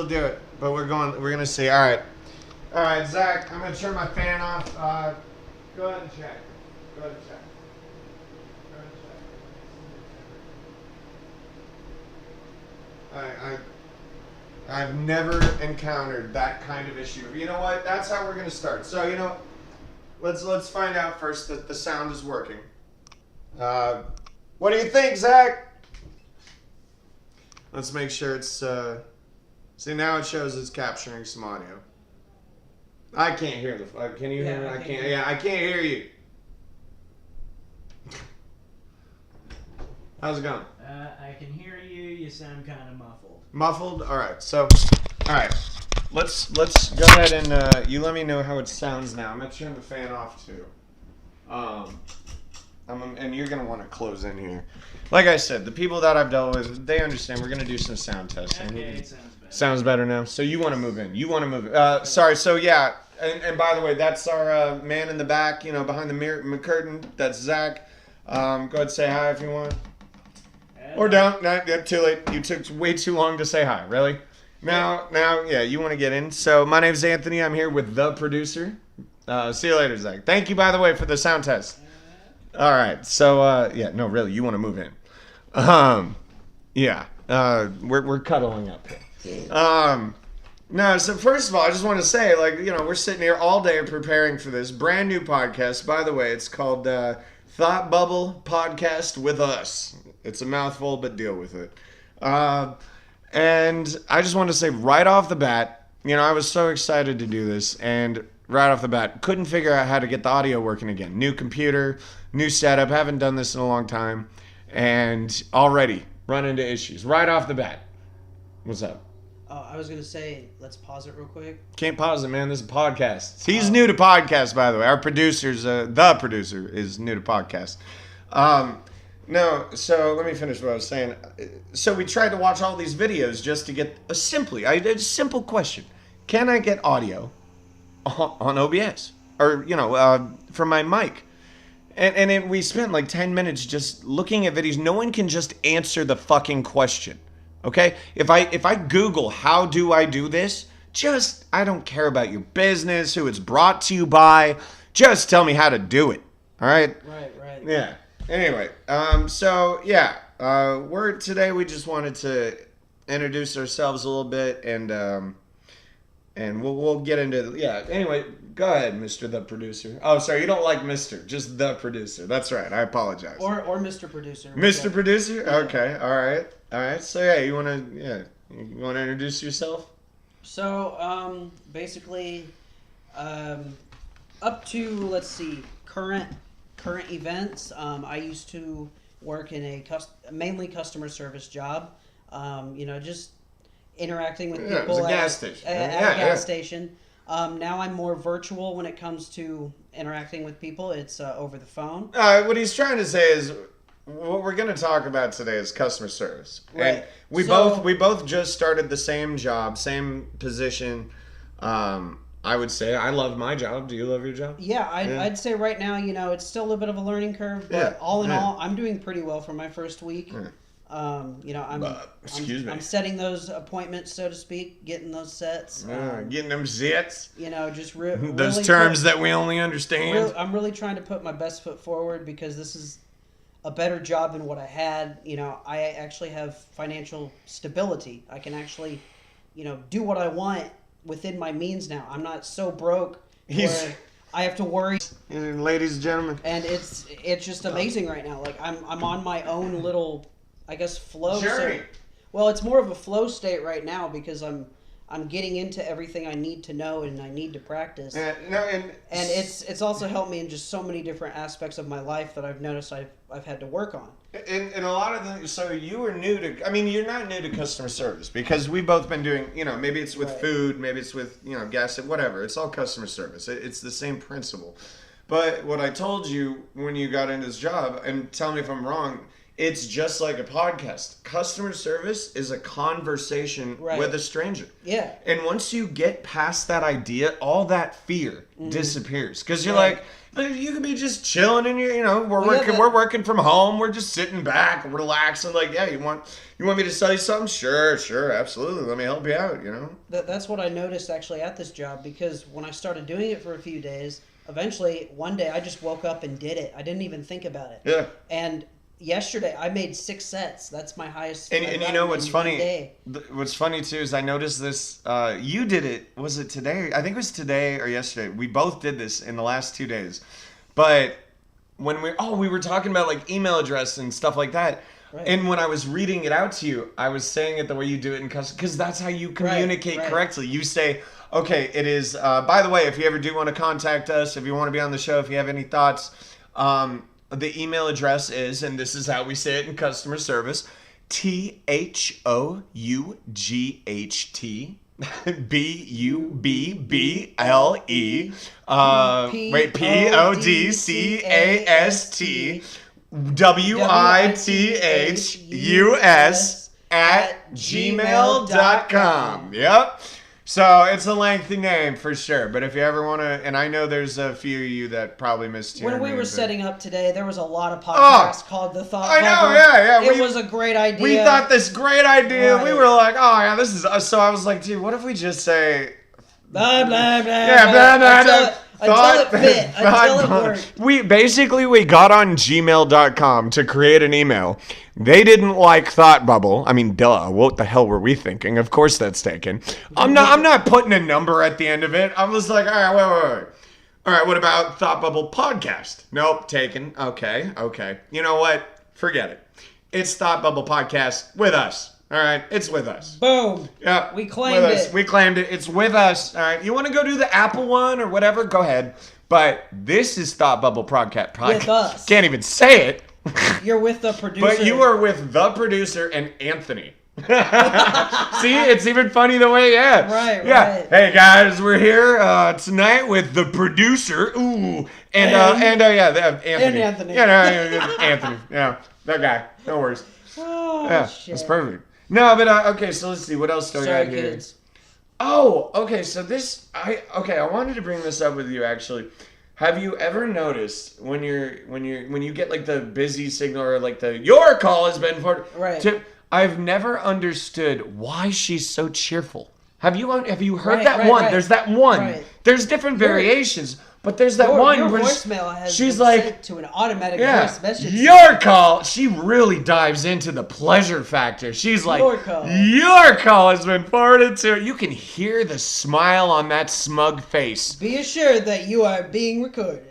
We'll do it, but we're gonna see. All right, Zach. I'm gonna turn my fan off. Go ahead and check. Go ahead and check. Go ahead and check. I've never encountered that kind of issue. You know what? That's how we're gonna start. So let's find out first that the sound is working. What do you think, Zach? Let's make sure it's. See, now it shows it's capturing some audio. I can't hear the. Can you hear me? I can't. Yeah, I can't hear you. How's it going? I can hear you. You sound kind of muffled. Muffled. All right. So, all right. Let's go ahead and you let me know how it sounds now. I'm gonna turn the fan off too. And you're gonna want to close in here. Like I said, the people that I've dealt with, they understand. We're gonna do some sound testing. Okay, it sounds better. Sounds better now. So you want to move in? Sorry. So yeah. And by the way, that's our man in the back. Behind the mirror curtain. That's Zach. Go ahead and say hi if you want. Or don't. No, too late. You took way too long to say hi. Really? Now, yeah, you want to get in. So my name's Anthony. I'm here with the producer. See you later, Zach. Thank you, by the way, for the sound test. All right. So, yeah, no, really, you want to move in. Yeah. We're cuddling up here. No, so first of all, I just want to say, we're sitting here all day preparing for this brand new podcast. By the way, it's called Thought Bubble Podcast with Us. It's a mouthful, but deal with it. And I just want to say right off the bat, I was so excited to do this, and right off the bat, couldn't figure out how to get the audio working again. New computer, new setup, haven't done this in a long time, and already run into issues right off the bat. What's up? Oh, I was going to say, let's pause it real quick. Can't pause it, man. This is a podcast. He's new to podcasts, by the way. Our producer's, the producer is new to podcasts. No, so let me finish what I was saying. So we tried to watch all these videos just to get a simple question. Can I get audio on OBS? Or, from my mic? And we spent like 10 minutes just looking at videos. No one can just answer the fucking question. Okay? If I Google how do I do this, I don't care about your business, who it's brought to you by. Just tell me how to do it. All right? Right. Yeah. Anyway, today we just wanted to introduce ourselves a little bit and we'll get into anyway, go ahead, Mr. the Producer. Oh, sorry, you don't like Mr., just the Producer. That's right. I apologize. Or Mr. Producer. Mr. Producer? Yeah. Okay. All right. So you want to introduce yourself? So, basically up to, let's see, current events. I used to work in a mainly customer service job. Just interacting with people it was a gas station. At a gas station. Now I'm more virtual when it comes to interacting with people. It's over the phone. What he's trying to say is, what we're going to talk about today is customer service. Right. And we both just started the same job, same position. I would say I love my job. Do you love your job? Yeah, I'd say right now, it's still a little bit of a learning curve, but all in all, I'm doing pretty well for my first week. Yeah. I'm setting those appointments, so to speak, getting those sets. Getting them zits. Just those really terms that we only understand. I'm really trying to put my best foot forward because this is a better job than what I had. I actually have financial stability. I can actually, do what I want within my means now. I'm not so broke where I have to worry. Ladies and gentlemen. And it's just amazing right now. Like I'm on my own little, I guess, flow journey. Well, it's more of a flow state right now because I'm getting into everything I need to know and I need to practice. And it's also helped me in just so many different aspects of my life that I've noticed I've had to work on. And a lot of them, so you were new to, you're not new to customer service because we've both been doing, maybe it's with food, maybe it's with, gas, whatever. It's all customer service. It's the same principle. But what I told you when you got into this job, and tell me if I'm wrong, it's just like a podcast. Customer service is a conversation Right. with a stranger. Yeah. And once you get past that idea, all that fear disappears. Because you're Right. like, you can be just chilling and we're Well, yeah, working we're working from home. We're just sitting back, relaxing. Like, yeah, you want me to sell you something? Sure, absolutely. Let me help you out, That's what I noticed actually at this job, because when I started doing it for a few days, eventually one day I just woke up and did it. I didn't even think about it. Yeah. And yesterday I made 6 sets. That's my highest. And I've you gotten know what's in a funny? day. What's funny too is I noticed this. You did it. Was it today? I think it was today or yesterday. We both did this in the last 2 days. But when we were talking about like email address and stuff like that. Right. And when I was reading it out to you, I was saying it the way you do it in custom, because that's how you communicate right. correctly. You say, okay, it is. By the way, if you ever do want to contact us, if you want to be on the show, if you have any thoughts. The email address is, and this is how we say it in customer service, THOUGHT BUBBLE PODCAST WITHUS at gmail.com. Yep. So it's a lengthy name for sure, but if you ever want to, and I know there's a few of you that probably missed hearing When we me, were but- setting up today, there was a lot of podcasts called The Thought I know, Bubble. yeah. It was a great idea. We thought this great idea. Right. We were like, oh yeah, this is. So I was like, dude, what if we just say, blah, blah, blah, yeah, blah, blah, until it fit, until it worked. We got on gmail.com to create an email. They didn't like Thought Bubble. I mean, duh. What the hell were we thinking? Of course that's taken. I'm not putting a number at the end of it. I was like, all right, wait. All right, what about Thought Bubble Podcast? Nope, taken. Okay. You know what? Forget it. It's Thought Bubble Podcast with us. All right, it's with us. Boom. Yeah, We claimed with us. it. We claimed it. It's with us. All right, you want to go do the Apple one or whatever? Go ahead. But this is Thought Bubble Podcast. With us. Can't even say it. You're with the producer. But you are with the producer and Anthony. See, it's even funny the way, yeah. Right. Hey guys, we're here tonight with the producer. Ooh, and Anthony. And Anthony. Yeah, Anthony. Yeah, that guy. No worries. Oh, Yeah, shit. that's perfect. No, but okay. So let's see what else do I Sorry, got here. kids. Oh, okay. So I wanted to bring this up with you actually. Have you ever noticed when you get like the busy signal or like your call has been for Right. I've never understood why she's so cheerful. Have you heard Right, that right, one? right. There's that one. Right. There's different variations, but there's that Your one where voicemail has she's been like, sent to an automatic yeah, voice message. your call. She really dives into the pleasure factor. She's like, Your call. Your call has been forwarded to. You can hear the smile on that smug face. Be assured that you are being recorded.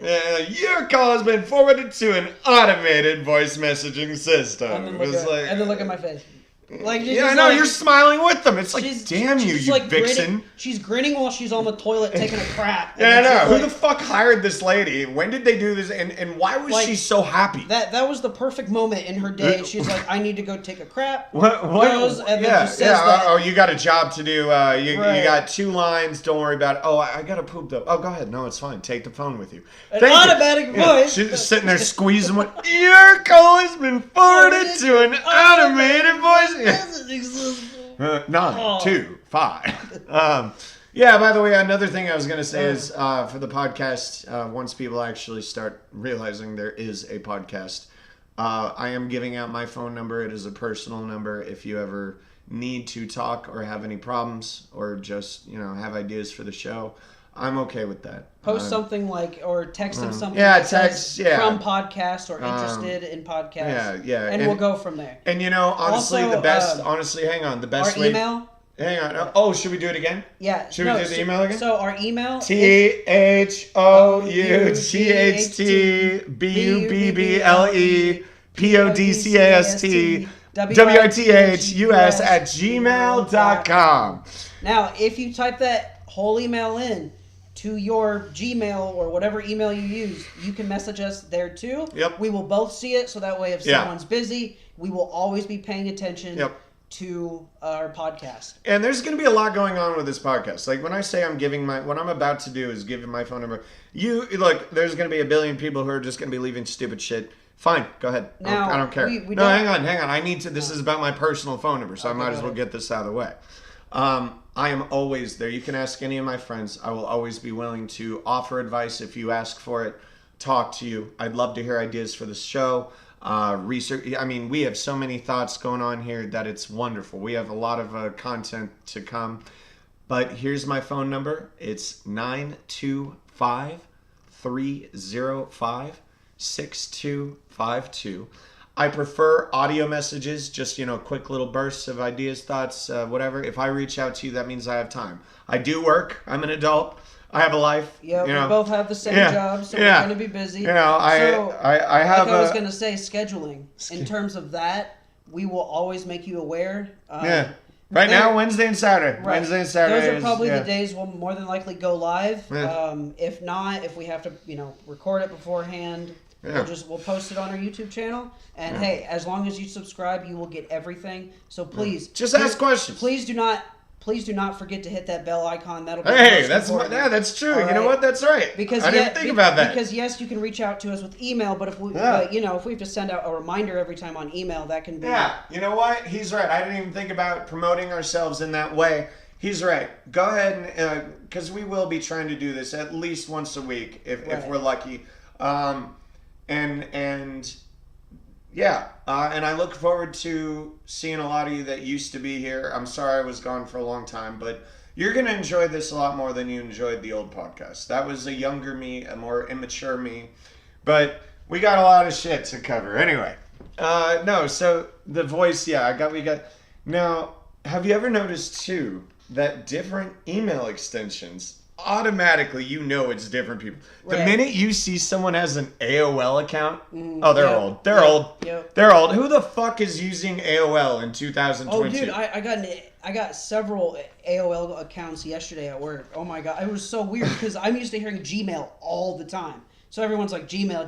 Your call has been forwarded to an automated voice messaging system. And then It's like, look at my face. Like, she's yeah, I just know, like- you're smiling with them. It's like, damn you, she's you like vixen. Grinning, she's grinning while she's on the toilet taking a crap. Yeah, I And know. she's Who like- the fuck hired this lady? When did they do this? And why was Like, she so happy? That was the perfect moment in her day. She's like, I need to go take a crap. What? Goes, and then just says that. Oh, you got a job to do. You Right. got 2 lines. Don't worry about it. Oh, I got to poop though. Oh, go ahead. No, it's fine. Take the phone with you. An Thank you. automatic Yeah, voice. she's sitting there squeezing one. Your call has been forwarded to an automated voice. Doesn't exist. 9, Oh. 2, 5. Yeah, by the way, another thing I was going to say is for the podcast, once people actually start realizing there is a podcast, I am giving out my phone number. It is a personal number. If you ever need to talk or have any problems or just, have ideas for the show, I'm okay with that. Post something like, or text him something. yeah, that says text, yeah. From podcast or interested in podcast. Yeah. And we'll go from there. And honestly, Also, the best, hang on, the best Our way. email? Hang on. Oh, should we do it again? Yeah. Should we do the email again? So our email. THOUGHTBUBBLEPODCAST@gmail.com. Now, if you type that whole email in to your Gmail or whatever email you use, you can message us there too. Yep. We will both see it, so that way if Yeah. someone's busy, we will always be paying attention Yep. to our podcast. And there's going to be a lot going on with this podcast. Like when I say what I'm about to do is give my phone number. There's going to be a billion people who are just going to be leaving stupid shit. Fine, go ahead. Now, I don't care. we No, don't- hang on. I need to. This is about my personal phone number, so I Okay, might go as well ahead. get this out of the way. I am always there. You can ask any of my friends. I will always be willing to offer advice if you ask for it. Talk to you. I'd love to hear ideas for the show. Research. I mean, we have so many thoughts going on here that it's wonderful. We have a lot of content to come. But here's my phone number. It's 925-305-6252. I prefer audio messages, just, quick little bursts of ideas, thoughts, whatever. If I reach out to you, that means I have time. I do work. I'm an adult. I have a life. Yeah, you we know. both have the same Yeah, job, so yeah. we're going to be busy. You know, I have like I was a... going to say, scheduling. In terms of that, we will always make you aware. Yeah. Right there- now, Wednesday and Saturday. Right. Wednesday and Saturday. Those are probably yeah. the days we'll more than likely go live. Yeah. If not, if we have to, record it beforehand, Yeah. we'll post it on our YouTube channel. And hey, as long as you subscribe, you will get everything. So please, Just ask questions. Please do not forget to hit that bell icon. That'll be Hey, most that's important. that's true. All You know right. what? That's right. Because I didn't think about that. Because yes, you can reach out to us with email, but if we, Yeah. if we have to send out a reminder every time on email, that can be. Yeah, you know what? He's right. I didn't even think about promoting ourselves in that way. He's right. Go ahead and because we will be trying to do this at least once a week if Right. we're lucky. Yeah, and I look forward to seeing a lot of you that used to be here. I'm sorry I was gone for a long time, but you're going to enjoy this a lot more than you enjoyed the old podcast. That was a younger me, a more immature me, but we got a lot of shit to cover. Anyway, no, so the voice, yeah, we got. Now, have you ever noticed too that different email extensions automatically it's different people. The Right. minute you see someone has an AOL account, oh, they're yep, old. They're yep, old. yep. They're old. Who the fuck is using AOL in Oh, 2022? dude, I got several AOL accounts yesterday at work. Oh my god, it was so weird because I'm used to hearing Gmail all the time. So everyone's like Gmail.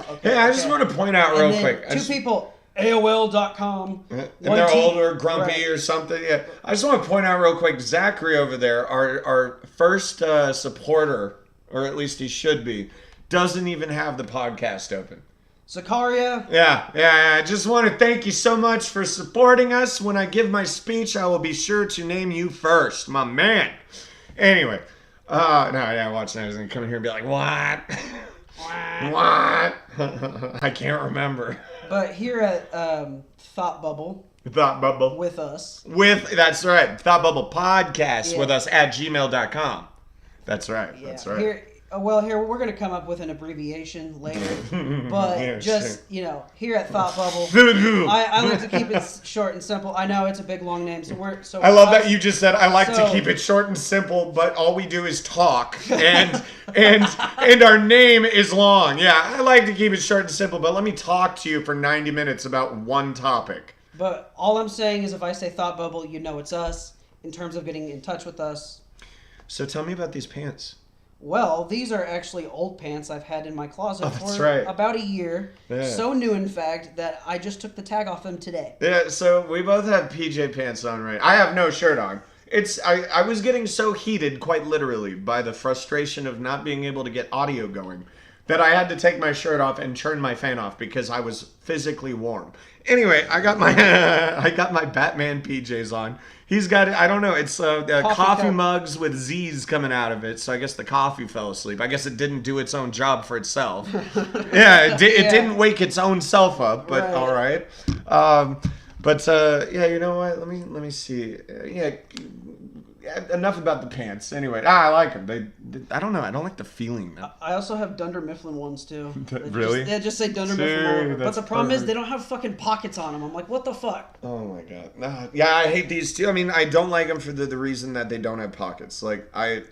Okay. Hey, I just okay. want to point out real And then quick. Two people, AOL.com. And they're old or grumpy or something. Yeah. I just want to point out real quick, Zachary over there, our first supporter, or at least he should be, doesn't even have the podcast open. Zakaria. Yeah. I just want to thank you so much for supporting us. When I give my speech, I will be sure to name you first, my man. Anyway, watch now. He's going to come in here and be like, what? What? I can't remember. But here at Thought Bubble Thought Bubble. with us. That's right. Thought Bubble Podcast Yeah. with us at gmail.com. That's right. Yeah. That's right. Here we're gonna come up with an abbreviation later, but Yeah, just here at Thought Bubble, I like to keep it short and simple. I know it's a big long name, so I love that you just said I like to So- keep it short and simple, but all we do is talk, and our name is long. Yeah, I like to keep it short and simple, but let me talk to you for 90 minutes about one topic. But all I'm saying is, if I say Thought Bubble, it's us. In terms of getting in touch with us, So tell me about these pants. well, these are actually old pants I've had in my closet that's for right. about a year. Yeah. So new, in fact, that I just took the tag off them today. Yeah, so we both have PJ pants on, right? I have no shirt on. I was getting so heated, quite literally, by the frustration of not being able to get audio going, that I had to take my shirt off and turn my fan off because I was physically warm. Anyway, I got my Batman PJs on. He's got it. I don't know. It's coffee cup. mugs with Z's coming out of it. So I guess the coffee fell asleep. I guess it didn't do its own job for itself. Yeah, it didn't wake its own self up. But Right. all right. Yeah, you know what? Let me see. Enough about the pants. Anyway, I like them. I don't know. I don't like the feeling though. I also have Dunder Mifflin ones too. Really? They just say Dunder Dude, Mifflin all over. But that's the problem is perfect. they don't have fucking pockets on them. I'm like, what the fuck? Oh my god. Yeah, I hate these too. I mean, I don't like them for the reason that they don't have pockets. Like I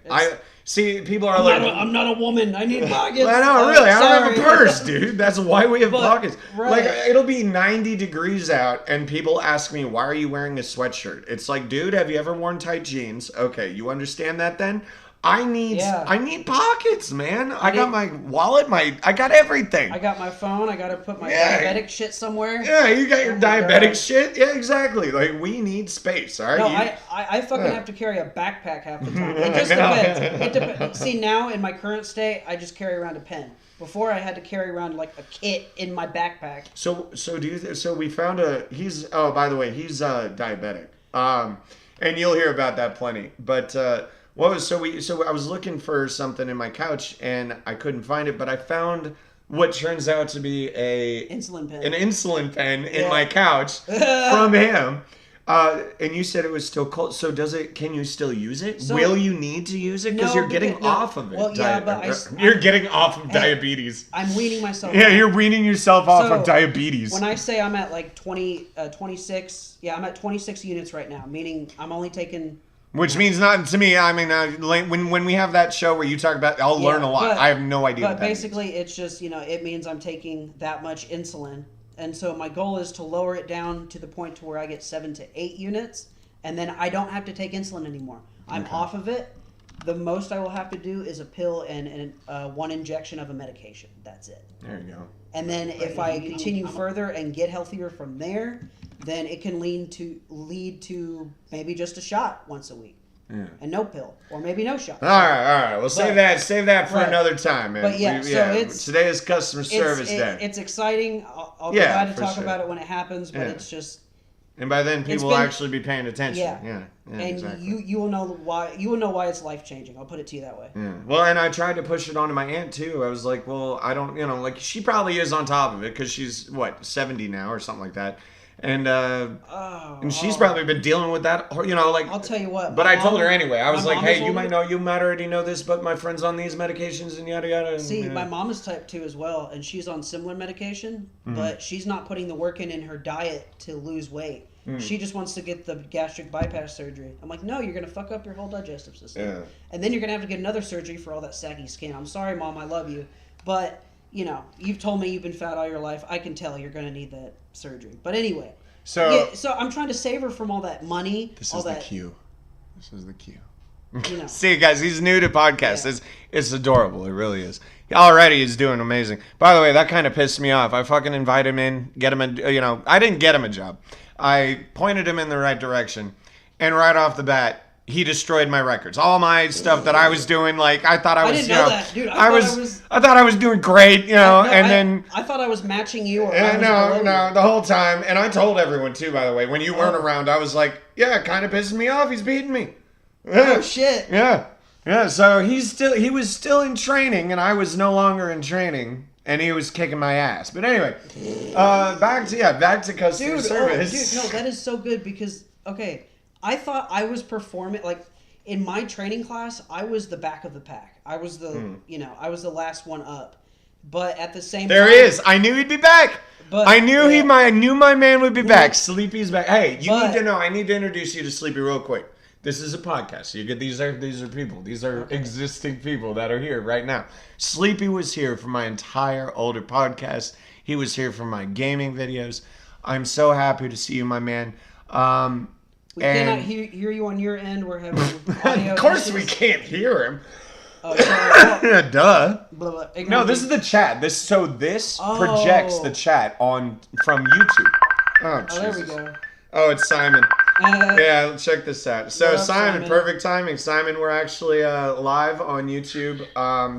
see people are like, I'm not a woman. I need pockets. I know, really. I don't have a Sorry. purse, dude. That's why we have But- pockets. right. Like, it'll be 90 degrees out, and people ask me, why are you wearing a sweatshirt? It's like, dude, have you ever worn tight jeans? Okay, you understand that then? I need Yeah. I need pockets, man. I got need- my wallet, I got everything. I got my phone. I got to put my Yeah. diabetic shit somewhere. Yeah, you got your Oh my diabetic God. shit. Yeah, exactly. Like we need space, all right? No, You- I fucking Yeah. have to carry a backpack half the time. It just depends. It depends. See, now in my current state, I just carry around a pen. Before, I had to carry around like a kit in my backpack. So we found he's by the way, he's diabetic. And you'll hear about that plenty. But so I was looking for something in my couch and I couldn't find it, but I found what turns out to be Insulin pen. an insulin pen in Yeah. my couch from him. And you said it was still cold. So can you still use it? So- Will you need to use it? Because No, you're getting because- no. off of it. Well, yeah, but you're getting off of diabetes. I'm weaning myself. Yeah, off. you're weaning yourself off So, of diabetes. When I say I'm at like 26, yeah, I'm at 26 units right now, meaning I'm only taking. Which means not to me. I mean, when we have that show where you talk about, I'll learn a lot. but- I have no idea. But what that basically, it's just, it means I'm taking that much insulin. And so my goal is to lower it down to the point to where I get 7 to 8 units, and then I don't have to take insulin anymore. I'm off of it. The most I will have to do is a pill and one injection of a medication. That's it. means. There you go. And then if I continue further and get healthier from there, then it can lead to maybe just a shot once a week. Yeah. And no pill, or maybe no shot. All right. Well, save that for Right. another time, man. But yeah, so it's- today is customer service day, It's exciting. I'll be Yeah, glad to for talk sure. about it when it happens, but Yeah. it's just and by then people will been- actually be paying attention. Yeah. Yeah, and exactly. you will know why it's life changing. I'll put it to you that way. Yeah. Well, and I tried to push it onto my aunt too. I was like, well, I don't, like she probably is on top of it because she's 70 now or something like that, and she's probably been dealing with that, like. I'll tell you what. But my I told mom- her anyway. I was my like, mom hey, is you might older. already know this, but my friend's on these medications and yada yada. And, See, you know. my mom is type 2 as well, and she's on similar medication, Mm-hmm. but she's not putting the work in her diet to lose weight. Mm. She just wants to get the gastric bypass surgery. I'm like, no, you're going to fuck up your whole digestive system. Yeah. And then you're going to have to get another surgery for all that saggy skin. I'm sorry, Mom, I love you. But, you've told me you've been fat all your life. I can tell you're going to need that surgery. But anyway. So Yeah, so I'm trying to save her from all that money. this all is the that, cue. This is the cue. You know. See, guys, he's new to podcasts. Yeah. It's adorable. It really is. Already, he's doing amazing. By the way, that kind of pissed me off. I fucking invited him in, get him a, I didn't get him a job. I pointed him in the right direction, and right off the bat, he destroyed my records. All my stuff that I was doing, like I thought I was, didn't know that, dude. I thought I was doing great, then. I thought I was matching you. Or I Yeah, was no, below you. the whole time. And I told everyone, too, by the way. When you weren't around, I was like, yeah, it kind of pisses me off. He's beating me. Oh, shit. Yeah. Yeah, so he was still in training, and I was no longer in training, and he was kicking my ass. But anyway, back to customer Dude, service. no, that is so good because, okay, I thought I was performing, like, in my training class, I was the back of the pack. I was the, I was the last one up. But at the same There time... he is. I knew he'd be back. But- I knew yeah. I knew my man would be back. Sleepy's back. Hey, you But- need to know. I need to introduce you to Sleepy real quick. This is a podcast. You get these are people. These are existing people that are here right now. Sleepy was here for my entire older podcast. He was here for my gaming videos. I'm so happy to see you, my man. We cannot hear you on your end. We're having audio Of course, we issues. can't hear him. Oh, sorry. Duh. Blah, blah. No, Ignore this me. is the chat. This Oh. projects the chat from YouTube. Oh, Oh, there we Jesus. go. Oh, it's Simon. Uh, Yeah, check this out. So What up, Simon, Simon? perfect timing. Simon, we're actually live on YouTube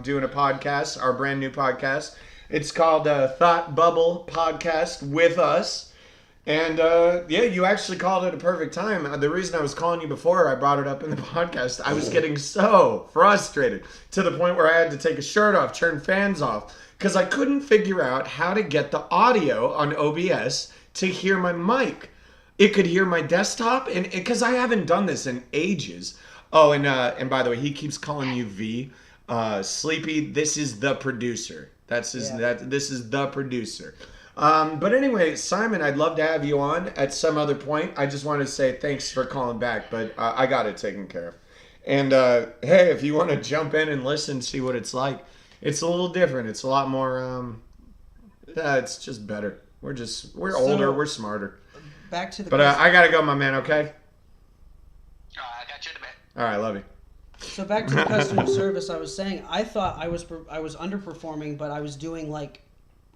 doing a podcast, our brand new podcast. It's called Thought Bubble Podcast with us. And you actually called it a perfect time. The reason I was calling you before I brought it up in the podcast, I was getting so frustrated to the point where I had to take a shirt off, turn fans off, because I couldn't figure out how to get the audio on OBS to hear my mic. It could hear my desktop, and because I haven't done this in ages. Oh, and by the way, he keeps calling you V. Sleepy, this is the producer. This is the producer. But anyway, Simon, I'd love to have you on at some other point. I just wanted to say thanks for calling back, but I got it taken care of. And hey, if you want to jump in and listen, see what it's like, it's a little different. It's a lot more. It's just better. We're older. We're smarter. Back to the... But I gotta go, my man. Okay. I got you in a bit. All right, love you. So back to the customer service, I was saying I thought I was underperforming, but I was doing like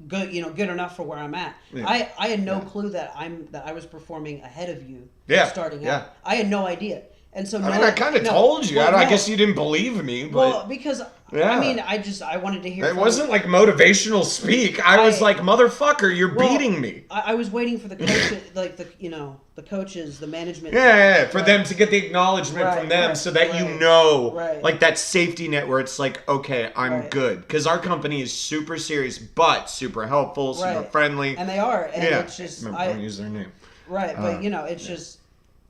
good, good enough for where I'm at. Yeah. I had no clue that I was performing ahead of you. Yeah, Starting yeah. out, I had no idea. And so I mean, I kind of told you. I guess you didn't believe me, but Well, because Yeah. I mean, I wanted to hear. it from wasn't like motivational speak. I was like, motherfucker, you're Well, beating me. I was waiting for the coaches, like the coaches, the management. Yeah, for Right. them to get the acknowledgement from Right, them right, so that you right, know, right. like that safety net where it's like, okay, I'm Right. good. Because our company is super serious, but super helpful, super Right. friendly. And they are, and yeah. it's just I don't use their name. right, but it's yeah. just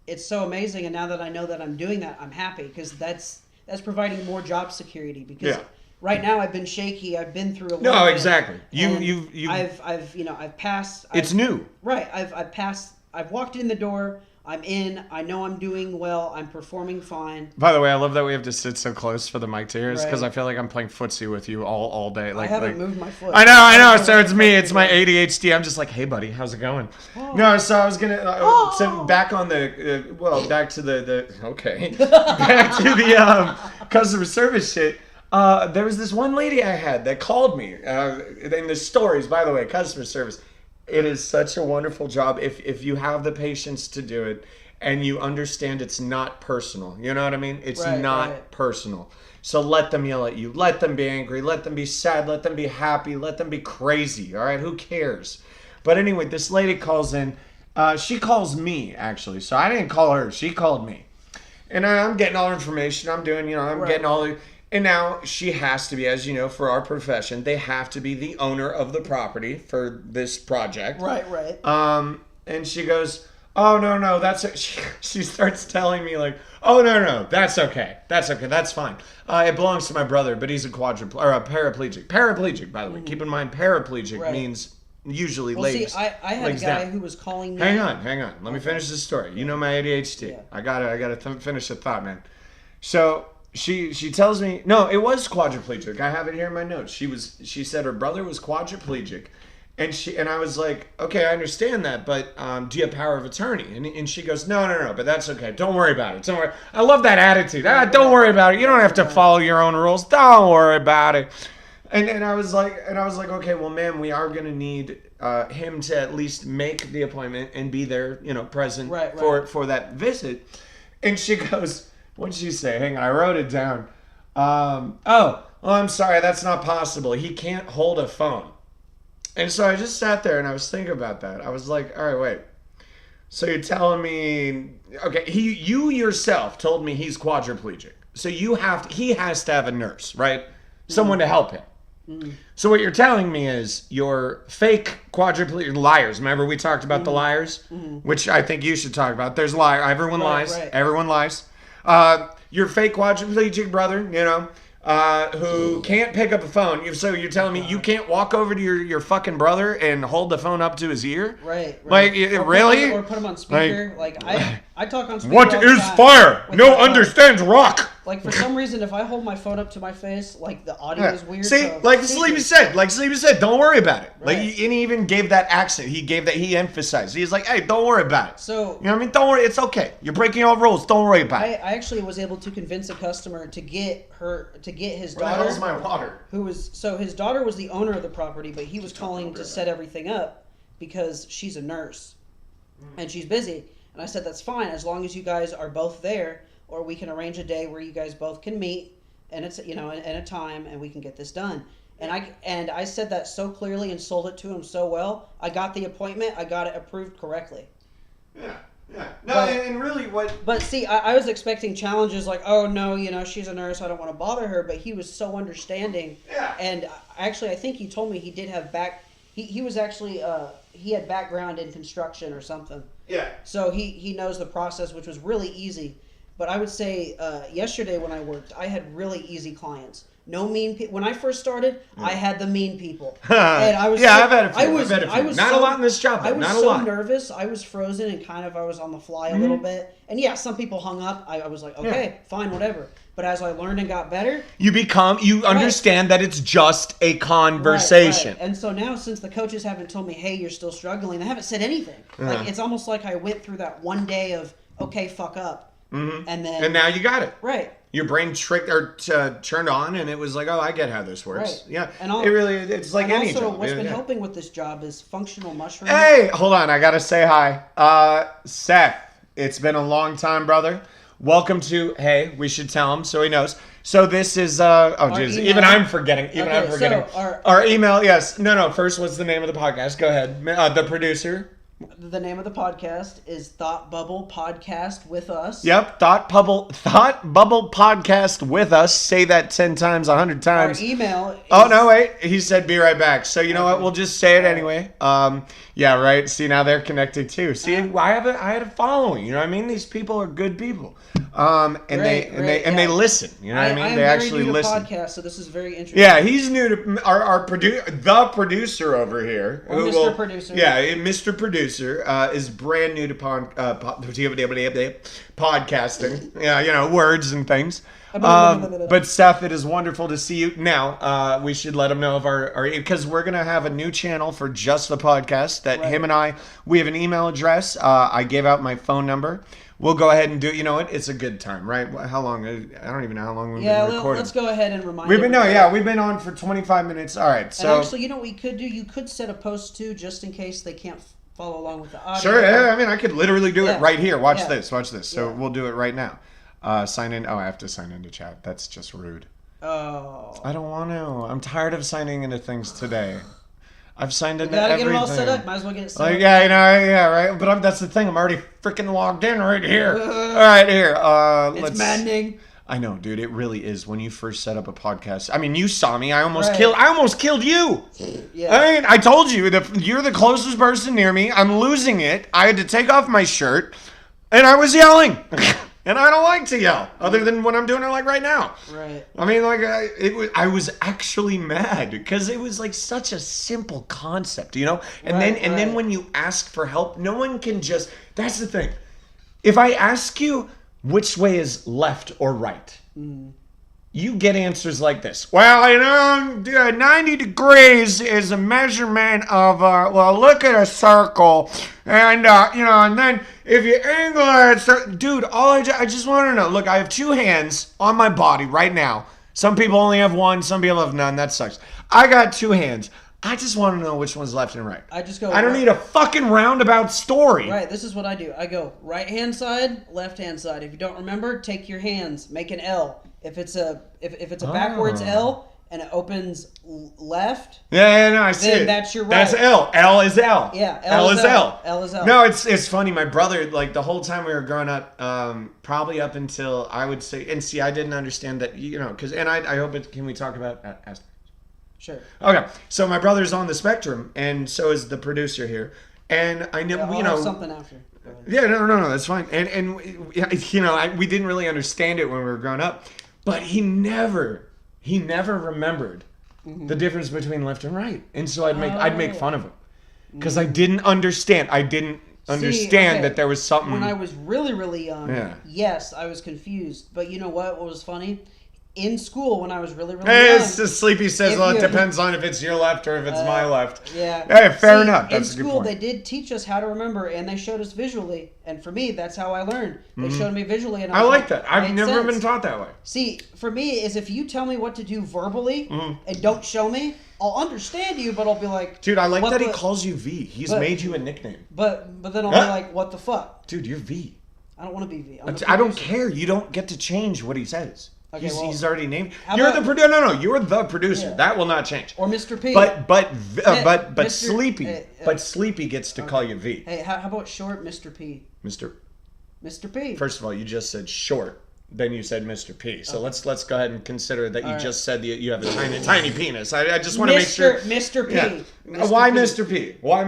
it's so amazing. And now that I know that I'm doing that, I'm happy because that's providing more job security. Because Yeah. right now I've been shaky. I've been through a No, little bit, exactly. and You. I've passed. It's new. Right. I've passed. I've walked in the door. I'm in. I know I'm doing well. I'm performing fine. By the way, I love that we have to sit so close for the mic to ears because Right. I feel like I'm playing footsie with you all day. Like, I haven't moved my foot. I know. I don't So what it's the me. fuck It's you're my doing. ADHD. I'm just like, hey, buddy, how's it going? Oh. No, so I was gonna. So back on the. Back to the. Okay. Back to the customer service shit. There was this one lady I had that called me. In the stories, by the way, customer service. It is such a wonderful job if you have the patience to do it and you understand it's not personal. You know what I mean? It's Right, not right. personal. So let them yell at you. Let them be angry. Let them be sad. Let them be happy. Let them be crazy. All right? Who cares? But anyway, this lady calls in. She calls me, actually. So I didn't call her. She called me. And I'm getting all the information. I'm doing, I'm Right. getting all the... And now she has to be, as you know, for our profession, they have to be the owner of the property for this project. Right. And she goes, oh, no, that's... She starts telling me like, oh, no, that's okay. That's fine. It belongs to my brother, but he's a paraplegic. Paraplegic, by the way. Keep in mind, paraplegic Right. means usually Well, legs. see, I had a legs guy down. who was calling me. Hang on. Let me finish this story. You know my ADHD. Yeah. I gotta finish the thought, man. So she tells me, no, it was quadriplegic. I have it here in my notes. She said her brother was quadriplegic, and I was like, okay, I understand that, but do you have power of attorney? And she goes, no, but that's okay. Don't worry about it. Don't worry. I love that attitude. Don't worry about it. You don't have to follow your own rules. Don't worry about it. And I was like, okay, well, ma'am, we are gonna need him to at least make the appointment and be there, present Right. for that visit. And she goes, what did she say? Hang on, I wrote it down. I'm sorry, that's not possible. He can't hold a phone. And so I just sat there and I was thinking about that. I was like, all right, wait. So you're telling me, okay, you yourself told me he's quadriplegic. So he has to have a nurse, right? Someone to help him. So what you're telling me is you're fake quadriplegic liars. Remember we talked about the liars, which I think you should talk about. There's liar. Everyone lies. Right. Everyone lies. Your fake quadriplegic brother, who can't pick up a phone. So you're telling me you can't walk over to your fucking brother and hold the phone up to his ear? Right. Like, really? Or put him on speaker. I talk on speaker. What all the is time fire? with No my phone. understands rock. Like for some reason, if I hold my phone up to my face, like the audio is weird. See, so like speaker- Sleepy said, don't worry about it. Like, Right. and he even gave that accent. He emphasized. He's like, hey, don't worry about it. So You know what I mean? Don't worry. It's okay. You're breaking all rules. Don't worry about I it. actually was able to convince a customer to get his Where the daughter. hell's my water? His daughter was the owner of the property, but he was calling to set everything up because she's a nurse and she's busy. And I said that's fine as long as you guys are both there, or we can arrange a day where you guys both can meet and it's and a time and we can get this done. And I said that so clearly and sold it to him so well. I got the appointment. I got it approved correctly. Yeah. No, But- and really what... But see, I was expecting challenges like, oh no, she's a nurse, I don't want to bother her. But he was so understanding. Yeah. And actually, I think he told me he did have he was actually he had background in construction or something. Yeah. So he knows the process, which was really easy. But I would say yesterday when I worked, I had really easy clients. No mean people. When I first started, I had the mean people, and I was I've had a few. I was Not a lot in this job, I but was not a so lot. nervous. I was frozen and I was on the fly a little bit. And yeah, some people hung up. I was like, okay, fine, whatever. But as I learned and got better, You understand that it's just a conversation. Right. And so now, since the coaches haven't told me, hey, you're still struggling, they haven't said anything. Like it's almost like I went through that one day of okay, fuck up. and then And now you got it. right. Your brain tricked or turned on, and it was like, oh, I get how this works. Right. Yeah, And it's like And any also, job. what's Yeah, been yeah. helping with this job is functional mushrooms. Hey, hold on, I gotta say hi. Seth, it's been a long time, brother. Welcome to. Hey, we should tell him so he knows. So this is. Oh, jeez, email. even I'm forgetting. Even Okay, I'm forgetting. so our email. Yes. No. First, what's the name of the podcast? Go ahead. The producer. The name of the podcast is Thought Bubble Podcast with us. Yep, Thought Bubble Podcast with us. Say that 10 times, 100 Our times. email is, Oh no, wait. He said be right back. So you know what? We'll just say it anyway. Yeah, right. See, now they're connected too. See, I had a following. You know what I mean? These people are good people. And they listen. You know what I mean? am They very actually new to listen. podcast, so this is very interesting. Yeah, he's new to the producer over here. Or Mr. Producer. Yeah, Mr. Producer is brand new to podcasting. Yeah, you know, words and things. But Seth, it is wonderful to see you. Now, we should let him know of our because we're gonna have a new channel for just the podcast that Right. him and we have an email address. I gave out my phone number. We'll go ahead and do it. You know what? It's a good time, right? How long? I don't even know how long we've been recording. Let's go ahead and remind We've been everybody. we've been on for 25 minutes. All right, And so actually, you know what we could do? You could set a post too, just in case they can't follow along with the audio. sure. Yeah, I mean, I could literally do Yeah. it right here. Watch Yeah. this. Watch this. So Yeah. we'll do it right now. Sign in. Oh, I have to sign into chat. That's just rude. Oh. I don't want to. I'm tired of signing into things today. I've signed into Gotta everything. get it all set up. Might as well get it set Like, up. yeah, you know, yeah, right. But that's the thing. I'm already freaking logged in right here. All right, here. It's Let's. maddening. I know, dude. It really is. When you first set up a podcast, I mean, you saw me. I almost Right. killed you. Yeah. I mean, I told you that you're the closest person near me. I'm losing it. I had to take off my shirt, and I was yelling. And I don't like to yell, other than when I'm doing it like right now. Right. I mean, like I was actually mad because it was like such a simple concept, you know. And then Right. when you ask for help, no one can just. That's the thing. If I ask you which way is left or right, you get answers like this. Well, you know, 90 degrees is a measurement of, well, look at a circle. And, you know, and then if you angle it, dude, I just want to know. Look, I have two hands on my body right now. Some people only have one. Some people have none. That sucks. I got two hands. I just want to know which one's left and right. I just go. I don't need a fucking roundabout story. Right, this is what I do. I go right hand side, left hand side. If you don't remember, take your hands, make an L. If it's a backwards L and it opens left, Yeah, no, I see then it. that's your right. That's L. L is L. Yeah, L is L. L is L. No, it's funny. My brother, like the whole time we were growing up, probably up until I would say, and see, I didn't understand that, you know, because, and I hope it. Can we talk about? Sure. Okay, so my brother's on the spectrum, and so is the producer here, and I know, I'll you know, have something after. Go ahead. yeah, no, that's fine. And you know, we didn't really understand it when we were growing up, but he never remembered the difference between left and right, and so I'd make fun of him because I didn't understand. I didn't understand okay. that there was something. When I was really, really young, Yeah. yes, I was confused. But you know what? What was funny? In school, when I was really, really Hey, young, it's just Sleepy says, If well, it you- depends on if it's your left or if it's my left. yeah. Hey, fair See, enough. That's a in good school, point. they did teach us how to remember, and they showed us visually. And for me, that's how I learned. They showed me visually, and I was like that. I've made never sense. been taught that way. See, for me, is if you tell me what to do verbally Mm-hmm. and don't show me, I'll understand you, but I'll be like, Dude, I like what that he the- calls you V. He's but- made you a nickname. But then I'll Huh? be like, what the fuck? Dude, you're V. I don't want to be V. I'm a I don't producer. care. You don't get to change what he says. Okay, well, he's already named. how You're about- the producer. No, you're the producer. Yeah. That will not change. Or Mr. P. But Mr. Sleepy. But Sleepy gets to call you V. Hey, how about short Mr. P? Mr. Mr. P. First of all, you just said short. Then you said Mr. P. So let's go ahead and consider that you right. just said that you have a tiny penis. I just want to make sure. Mr. P. Yeah. Mr. Why P. Mr. P? Why?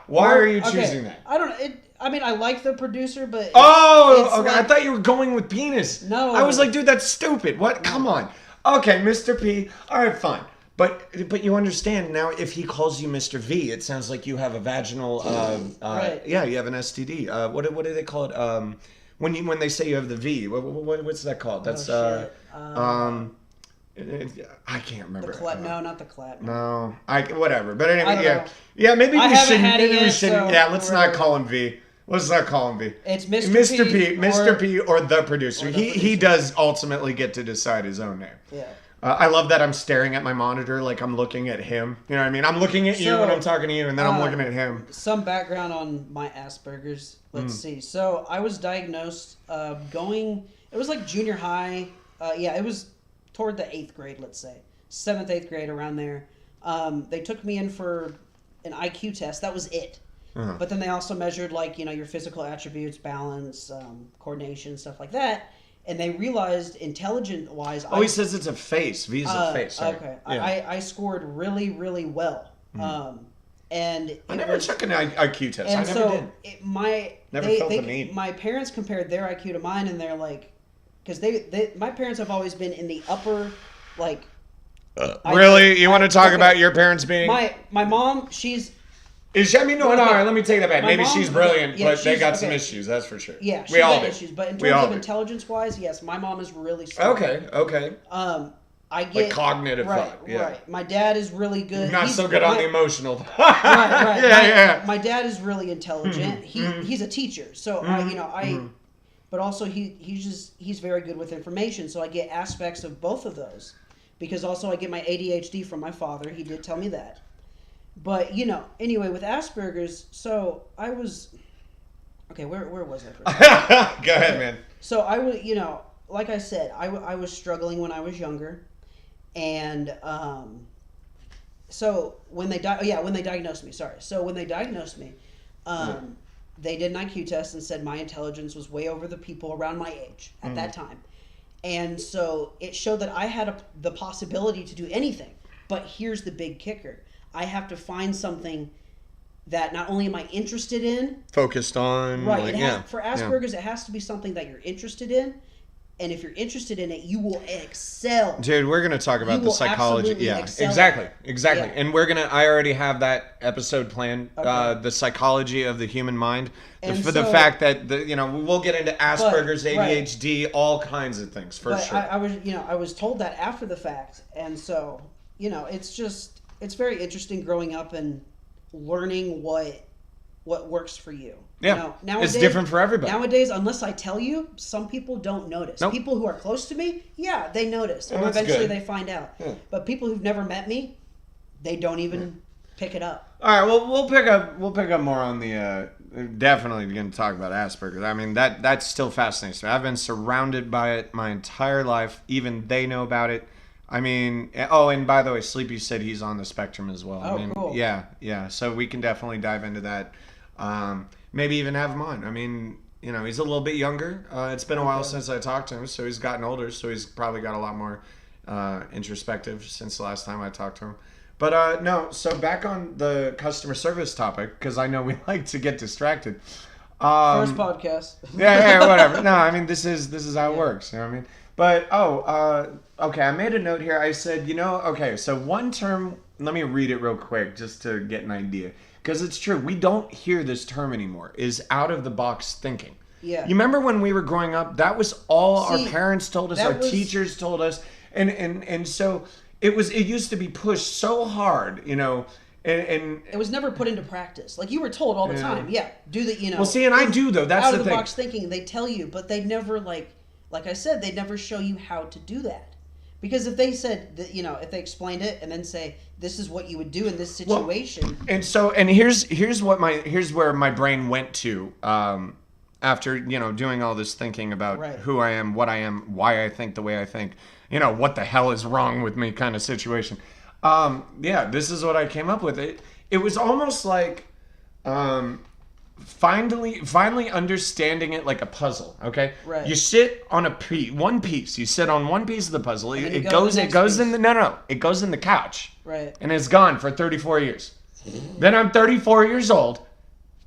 Why are you Okay, choosing that? I don't. I mean, I like the producer, but Oh, it's okay. I like- thought you were going with penis. No. I was like, dude, that's stupid. What? Come on. Okay, Mr. P. All right, fine. But you understand now. If he calls you Mr. V, it sounds like you have a vaginal. Right. Yeah, you have an STD. What do they call it? When they say you have the V, what's that called? That's shit. I can't remember. no, not the clap. No, whatever. But I anyway, don't yeah, know. yeah. Maybe I we haven't shouldn't. had it Maybe we yet, shouldn't. so Yeah, let's not whatever. call him V. What's that call him be? It's Mr. Mr. P. P. Mr. P. or the producer. or the He producer. does ultimately get to decide his own name. Yeah. I love that I'm staring at my monitor like I'm looking at him. You know what I mean? I'm looking at you So, when I'm talking to you, and then I'm looking at him. Some background on my Asperger's. Let's see. So I was diagnosed it was like junior high. It was toward the 8th grade, let's say. 7th, 8th grade, around there. They took me in for an IQ test. That was it. Uh-huh. But then they also measured, like, your physical attributes, balance, coordination, stuff like that. And they realized, intelligent-wise... He says it's a face. V's a face. Sorry. Okay. Yeah. I scored really, really well. And I never took an IQ test. and I never so did. my felt the need. my parents compared their IQ to mine, and they're like, because my parents have always been in the upper, like. Really? You want to talk okay. about your parents being... My mom, she's. No, let me take that back. My Maybe mom- she's brilliant, yeah, but they she's- got some okay. issues, that's for sure. Yeah, she's we all got do. issues, but in We terms all of do. intelligence-wise, yes, my mom is really smart. Okay. I get Like cognitive right, thought, yeah. Right. My dad is really good. Not He's- so good on my- the emotional. right. Yeah. My dad is really intelligent. He's a teacher, so but also he's very good with information. So I get aspects of both of those, because also I get my ADHD from my father. He did tell me that. But anyway, with Asperger's, so I was okay. Where was I? For a second? Go ahead, man. So I was, like I said, I was struggling when I was younger, and so when they diagnosed me, they did an IQ test and said my intelligence was way over the people around my age at that time, and so it showed that I had the possibility to do anything. But here's the big kicker: I have to find something that not only am I interested in, Focused on... right? For Asperger's, it has to be something that you're interested in, and if you're interested in it, you will excel. Dude, we're going to talk about You the will psychology. absolutely Yeah, excel. exactly. Yeah. And I already have that episode planned. Okay. The psychology of the human mind. And For the so- fact that, we'll get into Asperger's, right. ADHD, all kinds of things, for But sure. I was told that after the fact, and so it's very interesting growing up and learning what works for you. Yeah, Nowadays, it's different for everybody. Nowadays, unless I tell you, some people don't notice. Nope. People who are close to me, yeah, they notice, And or that's eventually good. they find out. Yeah. But people who've never met me, they don't even pick it up. All right, well, we'll pick up more on the definitely going to talk about Asperger's. I mean, that still fascinates me. I've been surrounded by it my entire life. Even they know about it. I mean, and by the way, Sleepy said he's on the spectrum as well. Oh, I mean, cool. Yeah. So we can definitely dive into that. Maybe even have him on. I mean, he's a little bit younger. It's been a while since I talked to him, so he's gotten older. So he's probably got a lot more introspective since the last time I talked to him. But no, so back on the customer service topic, because I know we like to get distracted. First podcast. yeah, whatever. No, I mean, this is how it works. You know what I mean? But, okay, I made a note here. I said, okay, so one term, let me read it real quick just to get an idea. Because it's true, we don't hear this term anymore, is out-of-the-box thinking. Yeah. You remember when we were growing up, that was all See, our parents told us, that our was- teachers told us, and so it used to be pushed so hard, and It was never put into practice. Like, you were told all the time, do the, Well, see, and I do, though. That's out the of the thing. box thinking. They tell you, but they never, like I said, they never show you how to do that. Because if they said that, if they explained it and then say, this is what you would do in this situation. And so, and here's where my brain went to after doing all this thinking about Right. who I am, what I am, why I think the way I think, what the hell is wrong with me kind of situation. This is what I came up with. It was almost like finally understanding it like a puzzle. Okay, Right. You sit on one piece. You sit on one piece of the puzzle. then It you go to the next goes in piece. the it goes in the couch. Right. And it's gone for 34 years. Then I'm 34 years old,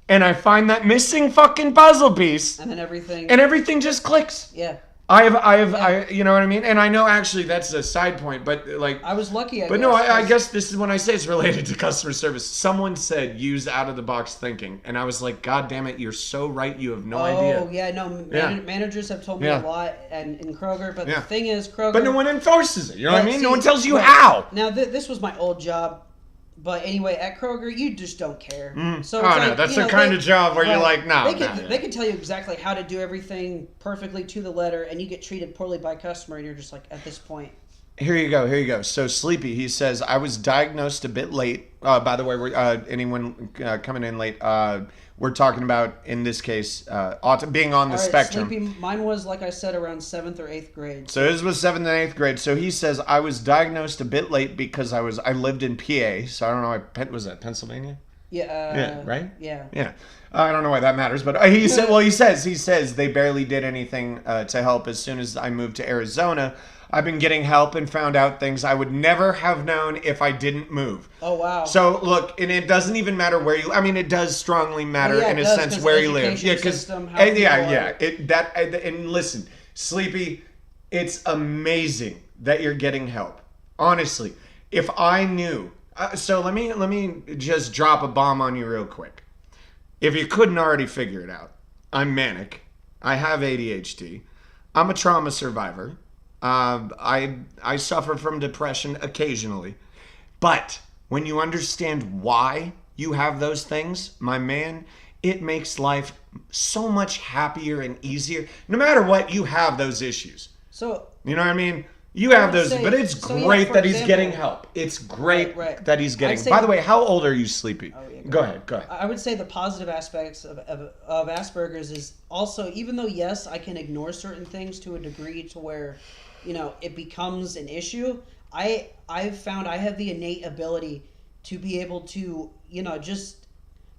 and I find that missing fucking puzzle piece, And then everything. and everything just clicks. yeah. I you know what I mean? And I know actually that's a side point, but like, I was lucky, but no, I guess this is when I say it's related to customer service. Someone said use out of the box thinking, and I was like, God damn it, you're so right. You have no idea. Oh, yeah, no, Yeah. managers have told me Yeah. a lot and in Kroger, but Yeah. the thing is, Kroger... But no one enforces it. You know what I But mean? see, No one tells you right. how. Now, this was my old job. But anyway, at Kroger, you just don't care. So Oh, it's no, like, that's you the know, kind of job where you're right. like, no. They can tell you exactly how to do everything perfectly to the letter, and you get treated poorly by a customer, and you're just like, at this point. Here you go. So Sleepy, he says, I was diagnosed a bit late. By the way, we're, anyone coming in late, we're talking about, in this case, being on the All right, spectrum. Sleepy, mine was, like I said, around 7th or 8th grade. So his was 7th and 8th grade. So he says, I was diagnosed a bit late because I lived in PA. So I don't know, was that Pennsylvania? Yeah. Right? Yeah. Yeah. I don't know why that matters, but he said, well, he says they barely did anything to help. As soon as I moved to Arizona, I've been getting help and found out things I would never have known if I didn't move. Oh, wow. So look, and it doesn't even matter where you. I mean, it does strongly matter Well, yeah, in it a does, sense 'cause where you live. education Yeah, because system, how people are- and listen, Sleepy, it's amazing that you're getting help. Honestly, if I knew, so let me just drop a bomb on you real quick. If you couldn't already figure it out, I'm manic. I have ADHD. I'm a trauma survivor. I suffer from depression occasionally. But when you understand why you have those things, my man, it makes life so much happier and easier. No matter what, you have those issues. So, You know what I mean? You have would those, say- but it's so, yeah, great for that he's example- getting help. It's great Right. that he's getting. I'd say- By the way, how old are you, Sleepy? Oh, yeah, go ahead. Go ahead. I would say the positive aspects of Asperger's is also, even though, yes, I can ignore certain things to a degree to where, it becomes an issue, I've found I have the innate ability to be able to, just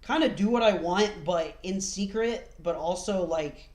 kind of do what I want, but in secret, but also, like,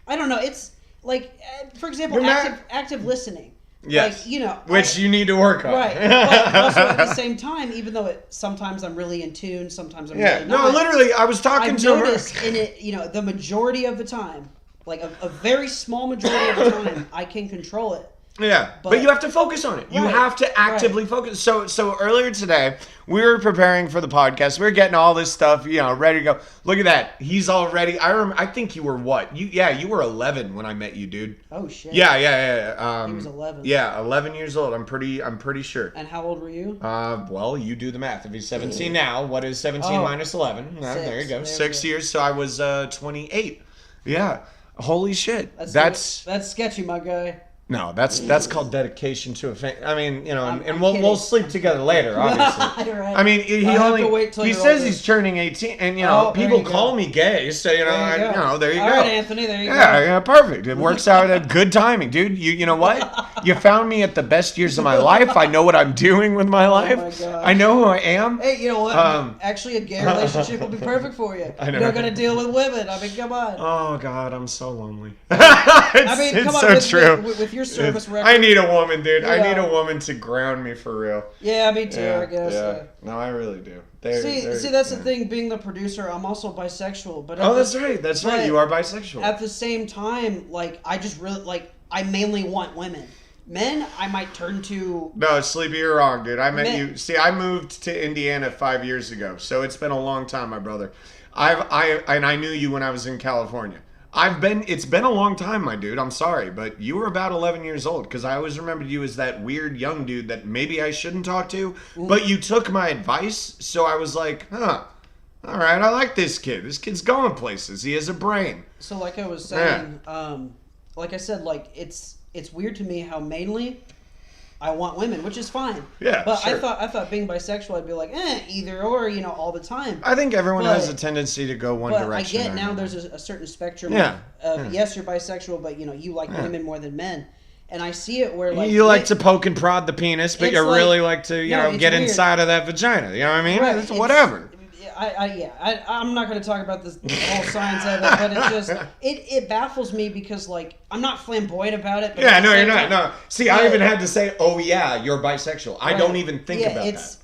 I don't know, it's, like, for example, You're not- active listening. Yes. Like, Which you need to work on. Right. But also at the same time, even though sometimes I'm really in tune, sometimes I'm Yeah. really No, not. literally, I was talking I've to him. noticed in it, the majority of the time, like a very small majority of the time, I can control it. Yeah, but But- you have to focus on it. You Right, have to actively focus. So earlier today, we were preparing for the podcast. We were getting all this stuff, ready to go. Look at that. He's already. I think you were what? You were 11 when I met you, dude. Oh shit. Yeah. He was 11. Yeah, 11 years old. I'm pretty sure. And how old were you? Well, you do the math. If he's 17 now, what is 17 Oh. minus 11? There you go. There we 6 go. years. So I was 28. Yeah. Holy shit. That's sketchy, my guy. No, that's called dedication to a thing. I mean, I'm and we'll kidding. sleep together later, obviously. Right. I mean, he I have only to wait till he you're says older. he's turning 18, and Oh, there people you go. call me gay, so There you go. there you All go. right, Anthony, there you Yeah, go. yeah, perfect. It works out at good timing, dude. You know what? You found me at the best years of my life. I know what I'm doing with my life. my gosh. I know who I am. Hey, you know what? Actually, a gay relationship will be perfect for you. I know. You're not gonna deal with women. I mean, come on. Oh God, I'm so lonely. I mean, it's come on. so with, true. With your service record. I need a woman, dude. I Yeah. need a woman to ground me for real. Yeah, me too. I guess. Yeah. No, I really do. See, that's the thing. Being the producer, I'm also bisexual. But Oh, that's right. That's right. but You are bisexual. at the same time, like I just really I mainly want women. Men, I might turn to. No, Sleepy, you're wrong, dude. I met Man. you. See, I moved to Indiana 5 years ago, so it's been a long time, my brother. I knew you when I was in California. It's been a long time, my dude. I'm sorry, but you were about 11 years old because I always remembered you as that weird young dude that maybe I shouldn't talk to, but you took my advice, so I was like, huh. All right, I like this kid. This kid's going places. He has a brain. So, like I was saying, like I said, like it's weird to me how mainly I want women, which is fine. Yeah, But sure. I thought being bisexual, I'd be like, either or, all the time. I think everyone has a But- tendency to go one But direction. I get or now another. there's a certain spectrum Yeah, of yes, you're bisexual, but you like women more than men. And I see it where like you like to poke and prod the penis, but It's you like- really like to, No, it's get weird. inside of that vagina. You know what I mean? Right, It's it's- whatever. I'm not going to talk about the whole science of it, but it's just it baffles me because like I'm not flamboyant about it. But Yeah, at the no, you're same not. time- No. See, I But- even had to say, "Oh yeah, you're bisexual." I Right. don't even think Yeah, about it's-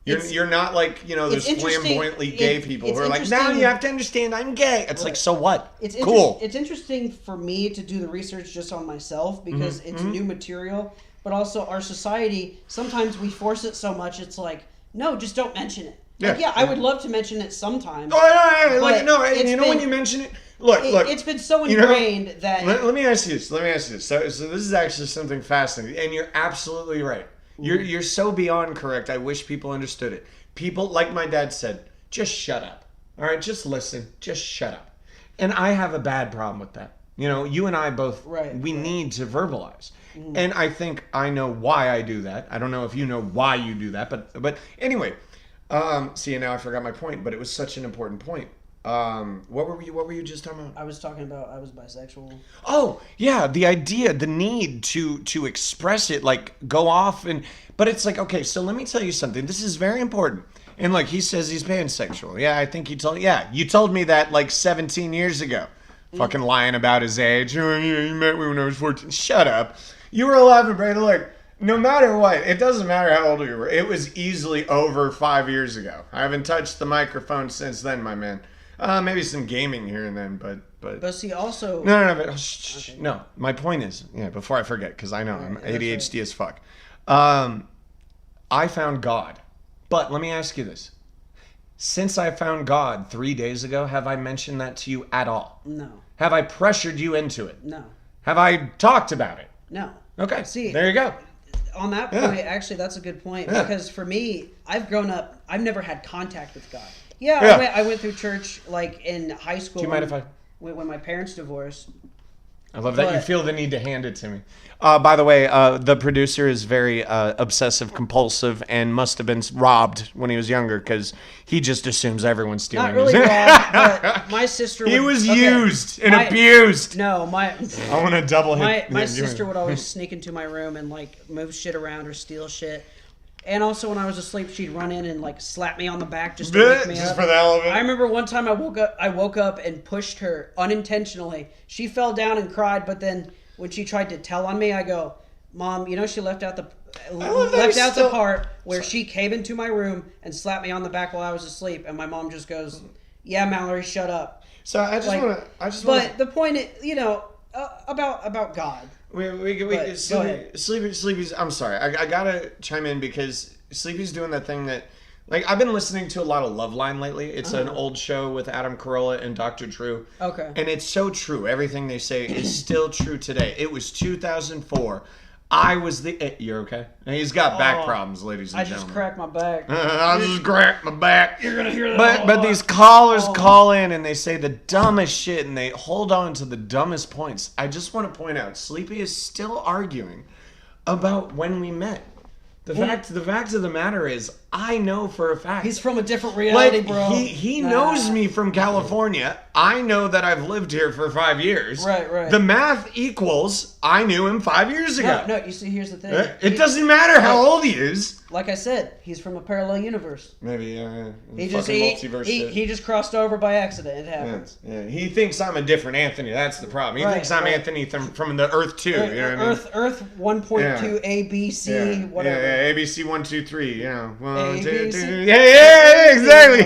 that. it's- You're not like those it's interesting- flamboyantly gay people it's who are like, "Now interesting- you have to understand, I'm gay." It's like, Right. so what? It's cool. It's interesting for me to do the research just on myself because Mm-hmm. it's new material, but also our society sometimes we force it so much. It's like no, just don't mention it. Like, Yeah. I would love to mention it sometimes. Oh, yeah, like But no, and it's you know when been- you mention it, look. It's been so you know- ingrained that Let me ask you this. So this is actually something fascinating, and you're absolutely right. You're so beyond correct. I wish people understood it. People, like my dad said, just shut up. All right, just listen. Just shut up. And I have a bad problem with that. You know, you and I both, we need to verbalize. And I think I know why I do that. I don't know if you know why you do that, but anyway. See, now I forgot my point, but it was such an important point. What were you just talking about? I was talking about I was bisexual. Oh, yeah, the idea, the need to express it, like go off but it's like, okay, so let me tell you something. This is very important. And like he says he's pansexual. Yeah, I think you told me that like 17 years ago. Fucking lying about his age. Oh, yeah, you met me when I was 14. Shut up. You were alive and Brady. Look, no matter what, it doesn't matter how old you were. It was easily over 5 years ago. I haven't touched the microphone since then, my man. Maybe some gaming here and then, but see, also... No, but okay. No. My point is, before I forget, because I know I'm ADHD as fuck. I found God. But let me ask you this. Since I found God 3 days ago, have I mentioned that to you at all? No. Have I pressured you into it? No. Have I talked about it? No. Okay. See, there you go. On that point, actually, that's a good point. Yeah. Because for me, I've grown up, I've never had contact with God. Yeah. I went through church like in high school. Do you mind if I... When my parents divorced. I love that you feel the need to hand it to me. By the way, the producer is very obsessive compulsive and must have been robbed when he was younger because he just assumes everyone's stealing. Not really robbed, but my sister. He was used and abused. No, I want to double hit. My sister would always sneak into my room and like move shit around or steal shit. And also, when I was asleep, she'd run in and like slap me on the back just to wake me up. Just for the hell of it. I remember one time I woke up and pushed her unintentionally. She fell down and cried, but then when she tried to tell on me, I go, "Mom, you know she left out the part where she came into my room and slapped me on the back while I was asleep." And my mom just goes, "Yeah, Mallory, shut up." So I just want to. But the point is, about God. Sleepy's. I'm sorry. I gotta chime in because Sleepy's doing that thing that, like, I've been listening to a lot of Loveline lately. It's an old show with Adam Carolla and Dr. Drew. Okay. And it's so true. Everything they say is still true today. It was 2004. I was you're okay? And he's got back problems, ladies and gentlemen. I just cracked my back. I just cracked my back. You're gonna hear that. But these callers call in and they say the dumbest shit and they hold on to the dumbest points. I just want to point out, Sleepy is still arguing about when we met. The fact of the matter is, I know for a fact. He's from a different reality, bro. He knows me from California. I know that I've lived here for 5 years. Right. The math equals I knew him 5 years ago. No, you see, here's the thing. It doesn't matter how old he is. Like I said, he's from a parallel universe. Maybe, he just crossed over by accident. It happens. Yeah. He thinks I'm a different Anthony. That's the problem. He thinks I'm Anthony from the Earth 2. You know what I mean? Earth 1.2 ABC, whatever. Yeah, ABC 1, 2, 3. You know, 1, 2, 3. Exactly.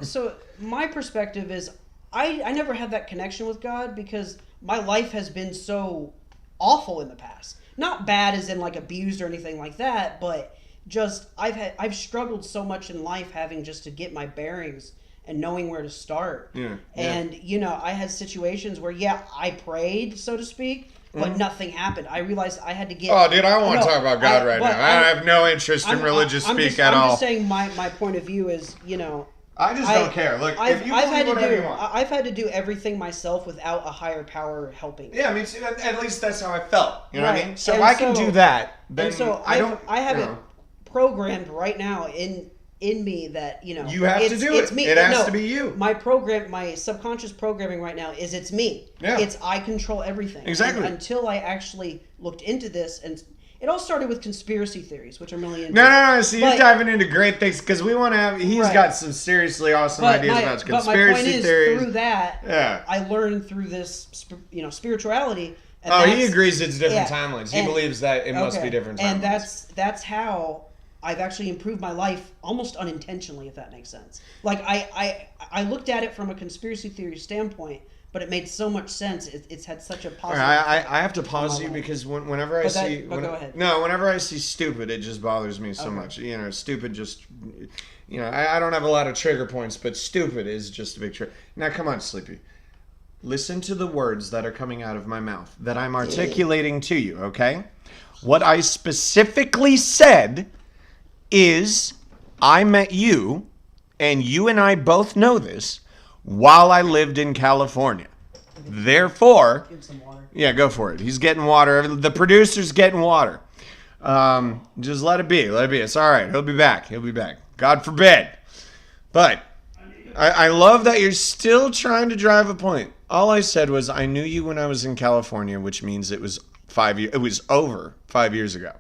So my perspective is, I never had that connection with God because my life has been so awful in the past. Not bad as in like abused or anything like that, but just I've struggled so much in life having just to get my bearings and knowing where to start. And I had situations where I prayed, so to speak, but nothing happened. I realized I had to get... Oh, dude, I don't want to talk about God right now. I have no interest in religious speak at all. I'm just saying my point of view is, I just don't care. Look, if you believe whatever you want. I've had to do everything myself without a higher power helping. Yeah, I mean, at least that's how I felt. You know what I mean? So if I can do that, then I have it programmed right now in me that, you have to do it. It has to be you. My subconscious programming right now is it's me. Yeah. It's I control everything. Exactly. And until I actually looked into this, and it all started with conspiracy theories, which I'm really into. No. See, you're diving into great things because we want to have. He's got some seriously awesome ideas about conspiracy but my point is, theories. Through that, I learned through this, spirituality. And he agrees it's different timelines. He believes that it must be different timelines. And that's how I've actually improved my life almost unintentionally, if that makes sense. Like I looked at it from a conspiracy theory standpoint, but it made so much sense. It's had such a positive. I have to pause you because whenever I see go ahead. Whenever I see stupid, it just bothers me so much. Stupid just. I don't have a lot of trigger points, but stupid is just a big trigger. Now, come on, Sleepy. listen to the words that are coming out of my mouth that I'm articulating to you, okay? What I specifically said is I met you, and you and I both know this, while I lived in California. Therefore, Give him some water. yeah, go for it. He's getting water. The producer's getting water. Just let it be. Let it be. It's all right. He'll be back. He'll be back. God forbid. But I love that you're still trying to drive a point. All I said was I knew you when I was in California, which means it was 5 years. It was over 5 years ago.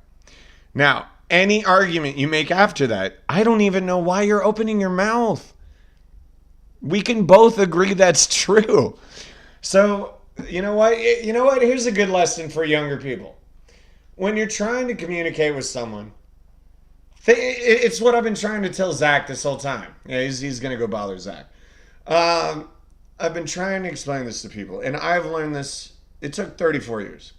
Now, any argument you make after that, I don't even know why you're opening your mouth. We can both agree that's true. So, you know what? Here's a good lesson for younger people. When you're trying to communicate with someone, it's what I've been trying to tell Zach this whole time. Yeah, he's going to go bother Zach. I've been trying to explain this to people, and I've learned this. It took 34 years.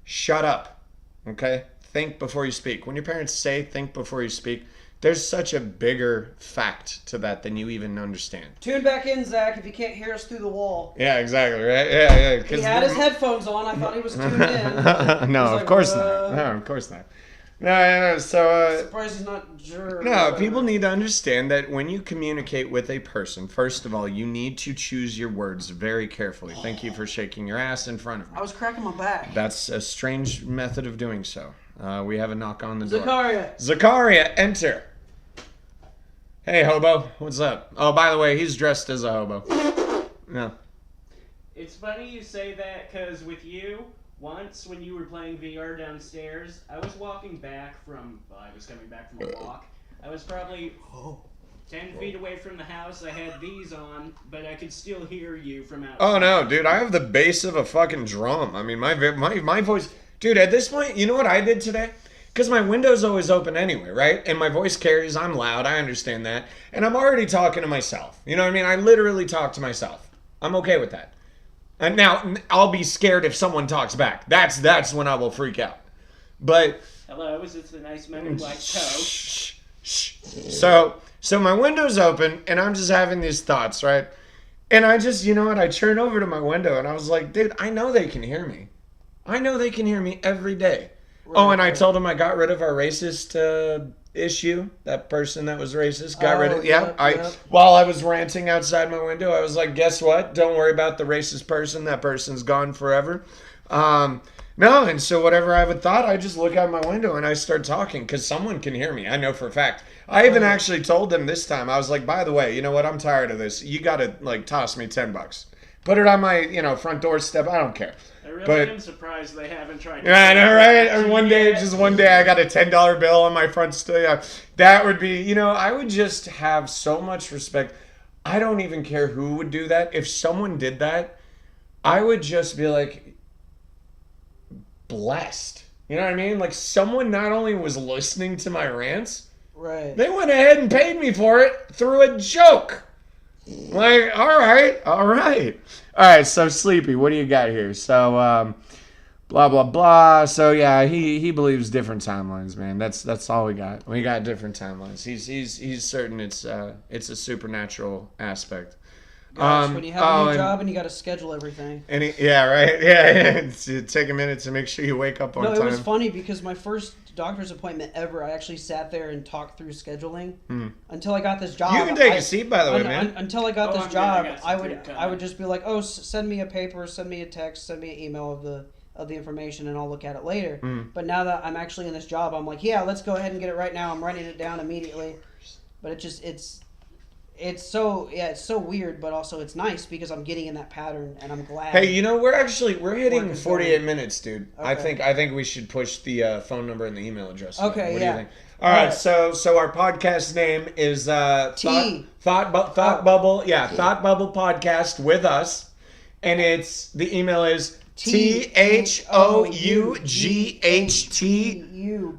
Shut up, okay? Think before you speak. When your parents say think before you speak, there's such a bigger fact to that than you even understand. Tune back in, Zach, if you can't hear us through the wall. Yeah, exactly, right? Yeah. He had his headphones on. I thought he was tuned in. No, He's of course like, not. No, of course not. No. So, Surprised he's not jerk. no, people need to understand that when you communicate with a person, first of all, you need to choose your words very carefully. Thank you for shaking your ass in front of me. I was cracking my back. That's a strange method of doing so. We have a knock on the door. Zakaria, enter. Hey, hobo. What's up? Oh, by the way, he's dressed as a hobo. No. It's funny you say that, because with you, once when you were playing VR downstairs, I was walking back from, well, I was coming back from a walk. I was probably 10 feet away from the house. I had these on, but I could still hear you from outside. Oh, no, dude. I have the bass of a fucking drum. I mean, my voice... Dude, at this point, you know what I did today? Because my window's always open anyway, right? And my voice carries. I'm loud. I understand that. And I'm already talking to myself. You know what I mean? I literally talk to myself. I'm okay with that. And now, I'll be scared if someone talks back. That's when I will freak out. But... Hello, is this a nice Men in Black toe? So my window's open, and I'm just having these thoughts, right? And I just, you know what? I turn over to my window, and I was like, dude, I know they can hear me. I know they can hear me every day. Right, and I told them I got rid of our racist issue. That person that was racist got rid of. Yeah. While I was ranting outside my window, I was like, "Guess what? Don't worry about the racist person. That person's gone forever." No, and so whatever I would thought, I just look out my window and I start talking because someone can hear me. I know for a fact. I even actually told them this time. I was like, "By the way, you know what? I'm tired of this. You got to toss me $10. Put it on my front doorstep. I don't care." I really am surprised they haven't tried to... Yeah, I know, right? And one day I got a $10 bill on my front store. That would be, I would just have so much respect. I don't even care who would do that. If someone did that, I would just be like, blessed. You know what I mean? Like someone not only was listening to my rants, right? They went ahead and paid me for it through a joke. Like, all right. So Sleepy, what do you got here? So, blah blah blah. So yeah, he believes different timelines, man. That's all we got. We got different timelines. He's certain it's a supernatural aspect. Gosh, when you have a new job and you got to schedule everything. Yeah. Take a minute to make sure you wake up on time. No, it was funny because my first doctor's appointment ever, I actually sat there and talked through scheduling until I got this job. You can take a seat, by the way, man. Until I got this job, I would just be like, oh, send me a paper, send me a text, send me an email of the information, and I'll look at it later. But now that I'm actually in this job, I'm like, yeah, let's go ahead and get it right now. I'm writing it down immediately. But it's so weird, but also it's nice because I'm getting in that pattern, and I'm glad. Hey, we're hitting 48 minutes, dude. Okay. I think we should push the phone number and the email address. Okay, what do you think? All right. So our podcast name is Thought Bubble. Yeah, Thought Bubble Podcast with us, and the email is THOUGHT.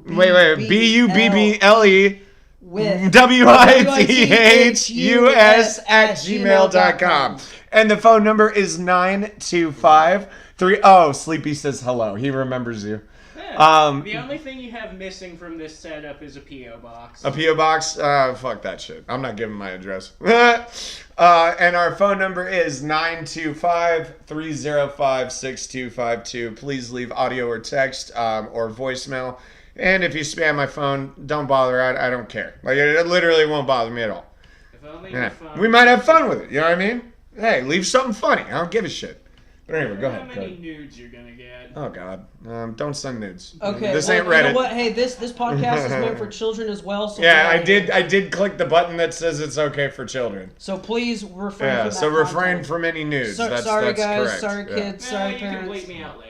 Wait, BUBBLE. With WITHUS@gmail.com. And the phone number is 925-3. Oh, Sleepy says hello. He remembers you. Yeah. The only thing you have missing from this setup is a P.O. box. A P.O. box? Fuck that shit. I'm not giving my address. And our phone number is 925-305-6252. Please leave audio or text or voicemail. And if you spam my phone, don't bother. I don't care. Like, it literally won't bother me at all. If only Yeah. your phone We might have fun with it. You know what I mean? Hey, leave something funny. I don't give a shit. But anyway, go ahead. How Go many ahead. nudes you're gonna get? Oh, God. Don't send nudes. Okay, This well, ain't You Reddit. know what? Hey, this podcast is meant for children as well. So Yeah, get out of I here. did click the button that says it's okay for children. So please refrain Yeah, from that so refrain content. from any nudes. Sorry, That's guys. correct. Sorry, Yeah. kids. No, Sorry, you can parents. bleep me out later.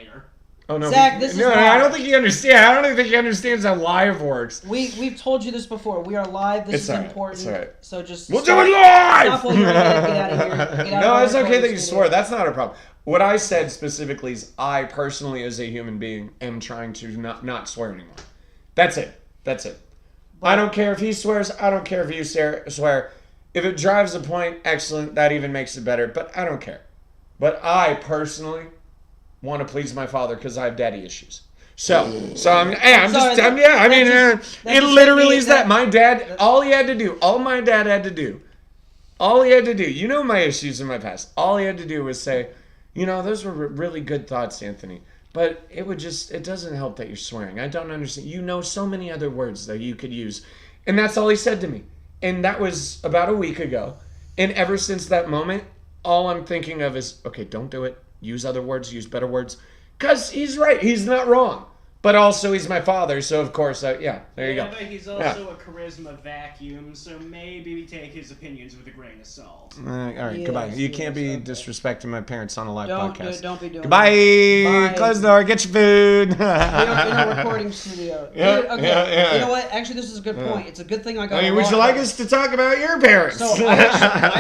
Oh no, Zach, this is no, live. I don't think he understands. I don't think he understands how live works. We've told you this before. We are live. This It's is all right, important. it's all right. So just We'll do stop- it live. Stop while you're at it. Get out of here. Get out No, of it's our okay that recording you studio. swear. That's not a problem. What I said specifically is I personally, as a human being, am trying to not swear anymore. That's it. That's it. I don't care if he swears. I don't care if you swear. If it drives a point, excellent. That even makes it better. But I don't care. But I personally want to please my father because I have daddy issues. So I'm sorry, it just literally hit me is that- that. My dad, all my dad had to do, you know my issues in my past, all he had to do was say, you know, those were really good thoughts, Anthony, but it doesn't help that you're swearing. I don't understand. You know so many other words that you could use. And that's all he said to me. And that was about a week ago. And ever since that moment, all I'm thinking of is, okay, don't do it. Use other words, use better words. Because he's right. He's not wrong. But also, he's my father, so of course, there you Yeah, go. but he's also a charisma vacuum, so maybe we take his opinions with a grain of salt. All right, Yes, goodbye. You can't be yes, okay. disrespecting my parents on a live Don't podcast. don't be doing Goodbye. that. Bye. Close the door. Get your food. In a recording studio. Yeah, Okay. yeah. You know what? Actually, this is a good point. It's a good thing I got. I mean, a would lock. you like us to talk about your parents? So I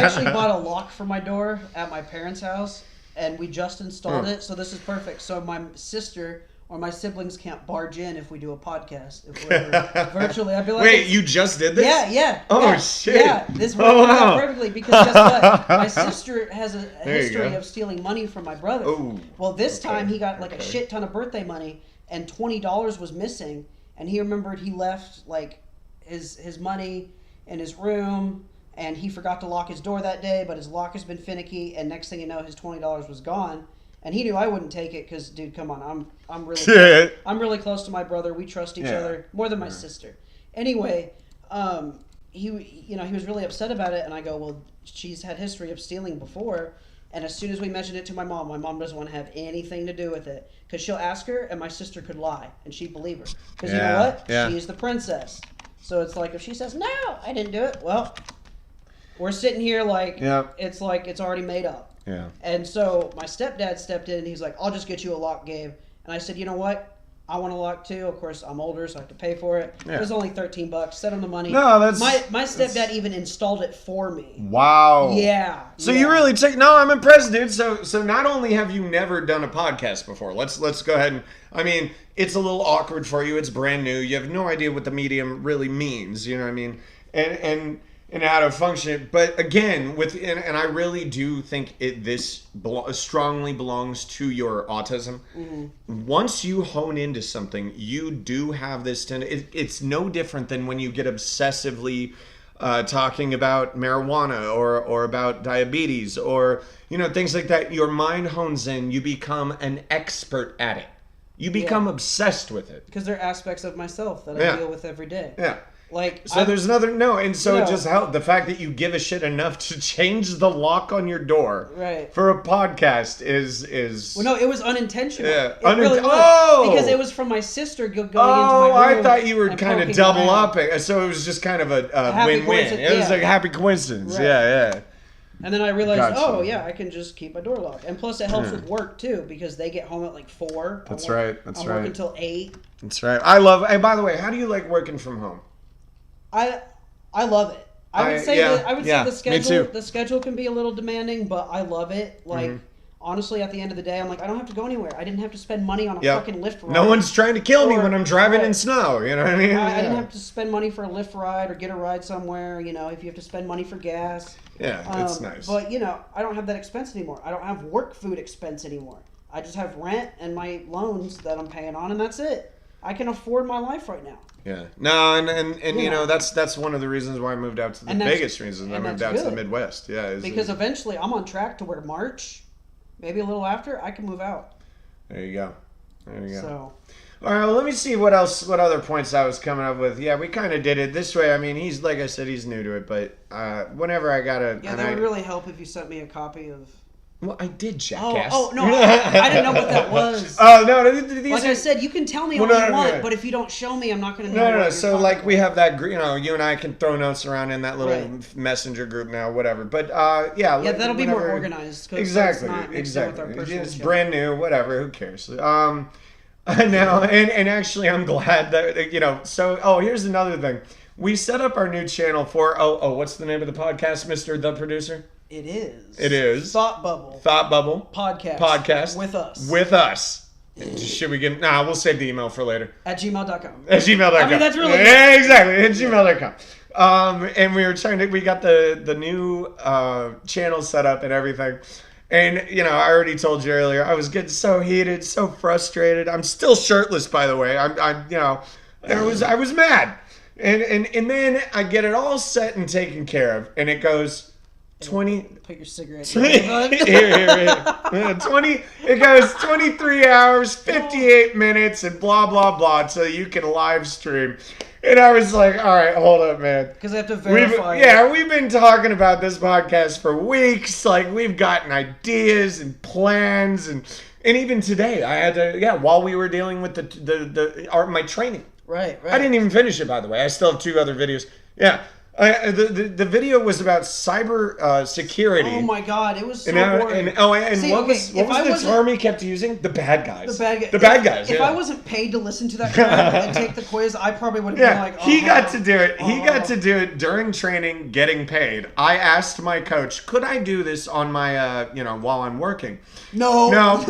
actually bought a lock for my door at my parents' house, and we just installed it. So this is perfect. So my sister or my siblings can't barge in if we do a podcast. If we're ever virtually, I'd be like, Wait, you just did this? Yeah. Oh, yeah, shit. Yeah, this worked Oh, wow. out perfectly because guess what? My sister has a There you history go. of stealing money from my brother. Ooh, Well, this okay, time he got like a okay. shit ton of birthday money, and $20 was missing, and he remembered he left like his money in his room, and he forgot to lock his door that day, but his lock has been finicky, and next thing you know, his $20 was gone. And he knew I wouldn't take it because, dude, come on, I'm really close to my brother. We trust each Yeah. other more than my sister. Anyway, he was really upset about it, and I go, well, she's had history of stealing before. And as soon as we mentioned it to my mom doesn't want to have anything to do with it because she'll ask her, and my sister could lie, and she'd believe her because you know Yeah, what? yeah. She's the princess. So it's like if she says no, I didn't do it. Well, we're sitting here like it's already made up. Yeah. And so my stepdad stepped in and he's like, I'll just get you a lock, Gabe. And I said, you know what? I want a lock too. Of course, I'm older, so I have to pay for it. Yeah. It was only $13. Send him the money. No, that's my stepdad even installed it for me. Wow. Yeah. So yeah. you really take I'm impressed, dude. So not only have you never done a podcast before, let's go ahead and I mean, it's a little awkward for you. It's brand new. You have no idea what the medium really means. You know what I mean? And how to function. But again, and I really do think this strongly belongs to your autism. Mm-hmm. Once you hone into something, you do have this tendency. It's no different than when you get obsessively talking about marijuana or about diabetes or things like that. Your mind hones in. You become an expert at it. You become obsessed with it. Because they're aspects of myself that Yeah. I deal with every day. Yeah. Like So there's another and so No. it just helped the fact that you give a shit enough to change the lock on your door Right. for a podcast is Well, no, it was unintentional. Yeah, It really was. oh! Because it was from my sister going into Oh, my room. I thought you were and kind of poking double around. upping. So it was just kind of a happy win-win. coincidence, It was yeah. like a happy coincidence. Right. Yeah. And then I realized, Gotcha. oh yeah, I can just keep my door locked. And plus, it helps with work too because they get home at like 4. That's I'm right, that's I'm right. working until 8. That's right. I love. Hey, by the way, how do you like working from home? I love it. I would say yeah, say yeah, the me schedule too. the schedule can be a little demanding, but I love it. Like honestly, at the end of the day, I'm like I don't have to go anywhere. I didn't have to spend money on a Yep. fucking Lyft ride. No one's trying to kill me Or- when I'm driving in right. snow. You know what I mean? I didn't have to spend money for a Lyft ride or get a ride somewhere. If you have to spend money for gas. Yeah, it's nice. But I don't have that expense anymore. I don't have work food expense anymore. I just have rent and my loans that I'm paying on, and that's it. I can afford my life right now. Yeah. No, and you You know, know. that's one of the reasons why I moved out to the And that's- biggest reasons I and moved that's out to the good. Midwest. Yeah. Because eventually I'm on track to where March, maybe a little after, I can move out. there you go. There you go. So All right, well, let me see what other points I was coming up with. Yeah, we kind of did it this way. I mean, he's, like I said, he's new to it, but whenever I got a... yeah, that would really help if you sent me a copy of. Well, I did, jackass. Oh no, I didn't know what that was. Oh, no, these Like are... I said, you can tell me Well, all no, you no, want, no. but if you don't show me, I'm not going to know. No, what no. you're So, talking like, we about. have that, you know, you and I can throw notes around in that little Right. messenger group now, whatever. But, yeah. Yeah, that'll be more whenever- organized. 'Cause Exactly, it's not mixed in with our exactly. personal It's shit. brand new, whatever, who cares? Now, and actually, I'm glad that, you know, so, here's another thing. We set up our new channel for, what's the name of the podcast, Mr. The Producer? It is. It is. Thought Bubble Thought Bubble. podcast. With us. With us. Should we get, we'll save the email for later. At gmail.com. At gmail.com. I mean, that's really Yeah, exactly. At gmail.com. And we got the new channel set up and everything. And, you know, I already told you earlier, I was getting so heated, so frustrated. I'm still shirtless, by the way. I'm you know, I was mad. And then I get it all set and taken care of. And it goes 20... Put your cigarette Here, in. here. 20. It goes 23 hours, 58 minutes, and blah blah blah, so you can live stream. And I was like, all right, hold up, man. Because I have to verify. We've been talking about this podcast for weeks. Like, we've gotten ideas and plans, and even today, I had to. While we were dealing with my training, Right. I didn't even finish it, by the way. I still have 2 other videos. Yeah. The video was about cyber security. Oh my god, it was so And boring. See, what okay, was if I the wasn't- term he kept using? The bad guys. The bad guys. If yeah. I wasn't paid to listen to that crap and take the quiz, I probably would have Yeah, been like, he got to do it. He got uh-huh. to do it during training, getting paid. I asked my coach, could I do this on my, while I'm working? No. No,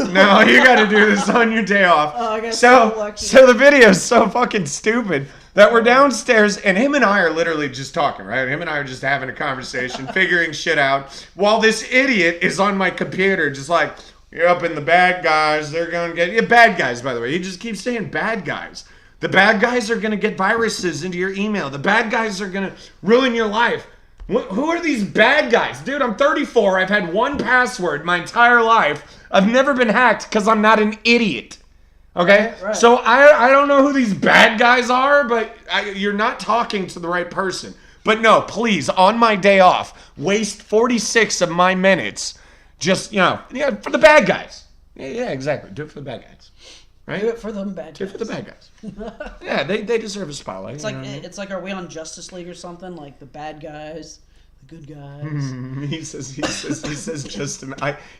you got to do this on your day off. Oh, I got so lucky. So the video is so fucking stupid that we're downstairs and him and I are literally just talking, right? Him and I are just having a conversation, figuring shit out, while this idiot is on my computer, just like, you're up in the bad guys. They're gonna get bad guys. By the way, he just keeps saying bad guys. The bad guys are gonna get viruses into your email. The bad guys are gonna ruin your life. Who are these bad guys? Dude, I'm 34. I've had one password my entire life. I've never been hacked because I'm not an idiot. Okay? Right. So I don't know who these bad guys are, but you're not talking to the right person. But no, please, on my day off, waste 46 of my minutes just, for the bad guys. Yeah, exactly. Do it for the bad guys. Right? Do it for them bad Do guys. it for the bad guys. Yeah, they deserve a spotlight. It's like, are we on Justice League or something? Like the bad guys, the good guys.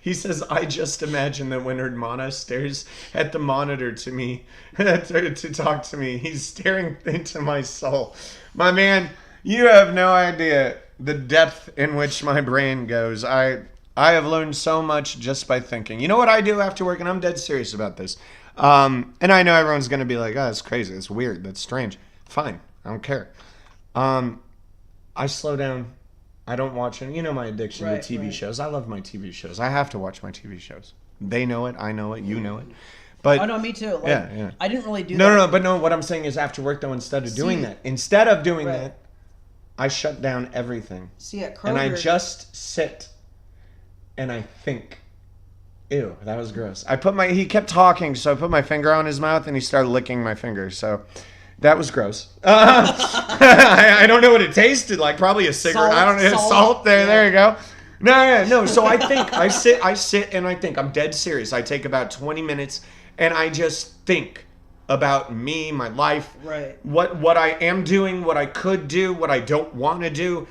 He says, I just imagine that when Hermana stares at the monitor to me, to talk to me, he's staring into my soul. My man, you have no idea the depth in which my brain goes. I have learned so much just by thinking. You know what I do after work? And I'm dead serious about this. And I know everyone's going to be like, oh, that's crazy. That's weird. That's strange. Fine. I don't care. I slow down. I don't watch any. You know my addiction to TV shows. I love my TV shows. I have to watch my TV shows. They know it. I know it. You know it. But Oh no, me too. Like, yeah. I didn't really do No, that. no. What I'm saying is after work, though, instead of doing Right. that, I shut down everything. See, at Kroger, And I just sit and I think. Ew, that was gross. He kept talking, so I put my finger on his mouth and he started licking my finger. So that was gross. I don't know what it tasted like. Probably a cigarette. Salt, I don't know. salt. Salt. Yeah. There you go. No. So I think I sit and I think. I'm dead serious. I take about 20 minutes and I just think about me, my life, Right. what I am doing, what I could do, what I don't want to do.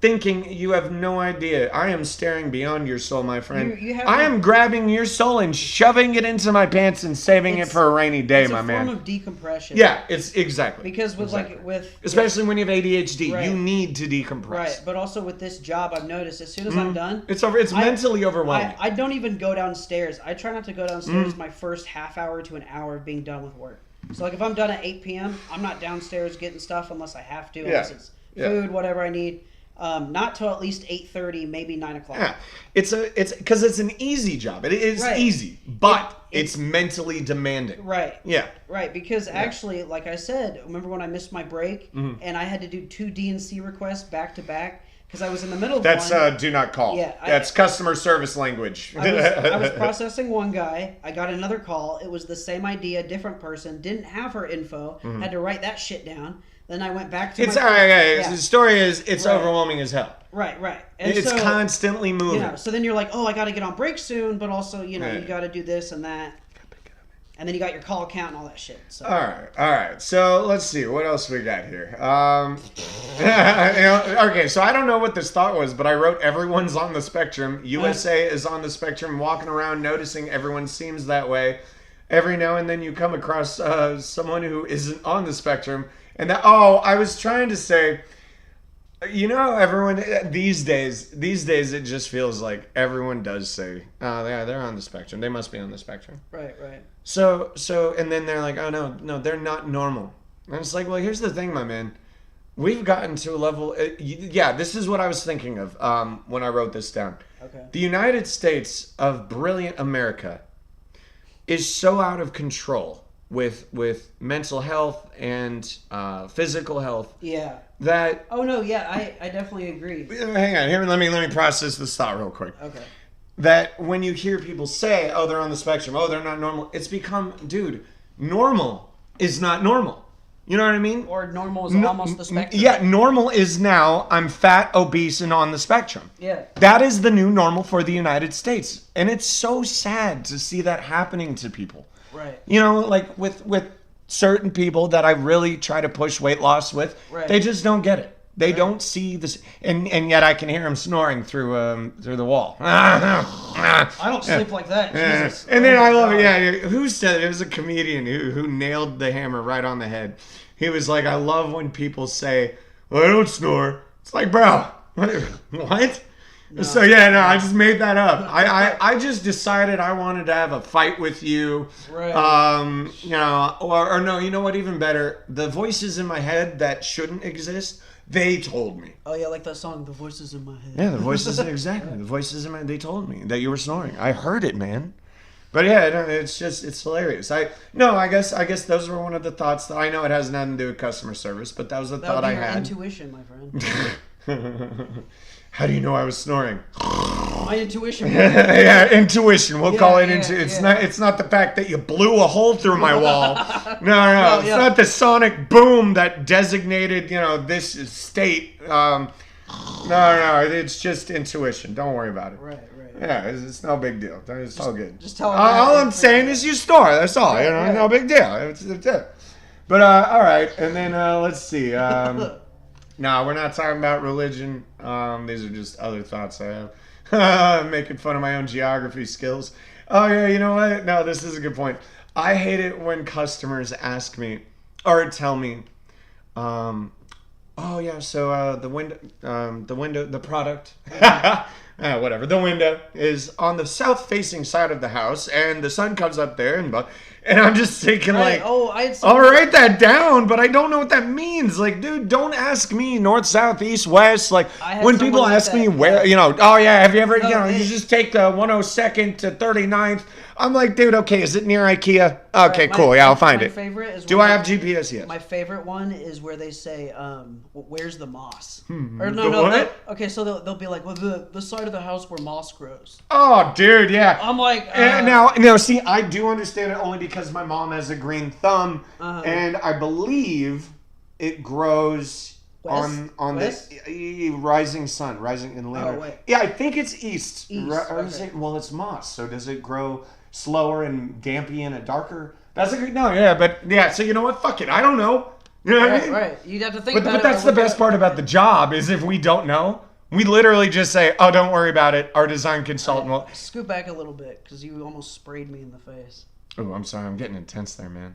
Thinking, you have no idea. I am staring beyond your soul, my friend. You have I am grabbing your soul and shoving it into my pants and saving it It's- for a rainy day, It's my a man. form of decompression. Yeah, it's exactly. Because with Exactly. Especially when you have ADHD, Right. you need to decompress. right, but also with this job, I've noticed as soon as I'm done, It's I- mentally overwhelming. I don't even go downstairs. I try not to go downstairs Mm. my first half hour to an hour of being done with work. So like if I'm done at 8 p.m., I'm not downstairs getting stuff unless I have to, unless it's Yeah. food, whatever I need. Not till at least 8:30, maybe 9 o'clock. Yeah, it's because it's an easy job. It is Right. easy, but It's it's mentally demanding. Right. Yeah. Right, because actually, like I said, remember when I missed my break and I had to do 2 DNC requests back to back because I was in the middle of That's one. do not call. Yeah, That's customer service language. I was processing one guy. I got another call. It was the same idea, different person. Didn't have her info. Had to write that shit down. Then I went back to It's my all right. Yeah. The story is it's Right. overwhelming as hell. Right. And It's so, constantly moving. so then you're like, oh, I got to get on break soon, but also, you Right. got to do this and that. And then you got your call count and all that shit. So. All right. So let's see what else we got here. Okay, so I don't know what this thought was, but I wrote everyone's on the spectrum. USA is on the spectrum. Walking around, noticing everyone seems that way. Every now and then you come across someone who isn't on the spectrum, and I was trying to say. Everyone these days it just feels like everyone does say, oh yeah, they're on the spectrum. They must be on the spectrum. Right. So and then they're like, oh no, they're not normal. And it's like, well, here's the thing, my man. We've gotten to a level. This is what I was thinking of when I wrote this down. Okay. The United States of brilliant America is so out of control with mental health and physical health. Yeah. That Oh no, yeah, I definitely agree. hang on here. Let me process this thought real quick. Okay. That when you hear people say, "Oh, they're on the spectrum," "Oh, they're not normal," it's become, dude, normal is not normal. You know what I mean? Or normal is almost the spectrum. Yeah, normal is now I'm fat, obese, and on the spectrum. Yeah. That is the new normal for the United States, and it's so sad to see that happening to people. Right. Like with certain people that I really try to push weight loss with, Right. they just don't get it. They don't see this, and yet I can hear him snoring through the wall. I don't sleep like that. Jesus. And then Oh I my love it. God. Yeah, who said it? It was a comedian who nailed the hammer right on the head. He was like, "I love when people say, well, I don't snore." It's like, bro, what? So I just made that up. I just decided I wanted to have a fight with you. Right. Or no, you know what? Even better, the voices in my head that shouldn't exist, they told me. Oh yeah, like that song, "The Voices in My Head." Yeah, the voices exactly. The voices in my they told me that you were snoring. I heard it, man. But yeah, no, it's hilarious. I guess those were one of the thoughts that I know it has nothing to do with customer service, but that was the That thought would I be your had. intuition, my friend. How do you know I was snoring? My intuition. Yeah, intuition. We'll call it yeah, It's yeah. It's not the fact that you blew a hole through my wall. No. Well, It's yeah. not the sonic boom that designated this state. No. It's just intuition. Don't worry about it. Right. Yeah, it's no big deal. It's all good. just tell 'em All that. I'm saying is you snore. That's all. Right. No big deal. It's it. But all right, and then let's see. No, we're not talking about religion. These are just other thoughts I have. Making fun of my own geography skills. Oh yeah, you know what? No, this is a good point. I hate it when customers ask me or tell me, oh yeah, so the window, the product, whatever, the window is on the south-facing side of the house, and the sun comes up there, and I'm just thinking Right. like, Oh, I had I'll write that down, but I don't know what that means. Like, dude, don't ask me north, south, east, west. Like, I had when someone people like ask me that, where, oh yeah, have you ever, No, you just take the 102nd to 39th. I'm like, dude, okay, is it near IKEA? Okay, My- cool, yeah, I'll find my it. Favorite is Do when I they- have GPS? Yes. My favorite one is where they say, "Where's the moss?" Or The no. what? Okay, so they'll be like, "Well, the side of the house where moss grows." Oh, dude, yeah. I'm like, Now, see, I do understand it only because my mom has a green thumb, Uh-huh. and I believe it grows West? on West? the rising sun, rising in later. Oh, wait. Yeah, I think it's east. East, Or is okay. it- well, it's moss, so does it grow slower and dampy and a darker? That's a good no, yeah, but yeah. So you know what? Fuck it, I don't know. You know what I mean? right. You have to think about But it. that's the best part about the job is if we don't know, we literally just say, "Oh, don't worry about it. Our design consultant will." Scoot back a little bit because you almost sprayed me in the face. Oh, I'm sorry. I'm getting intense there, man.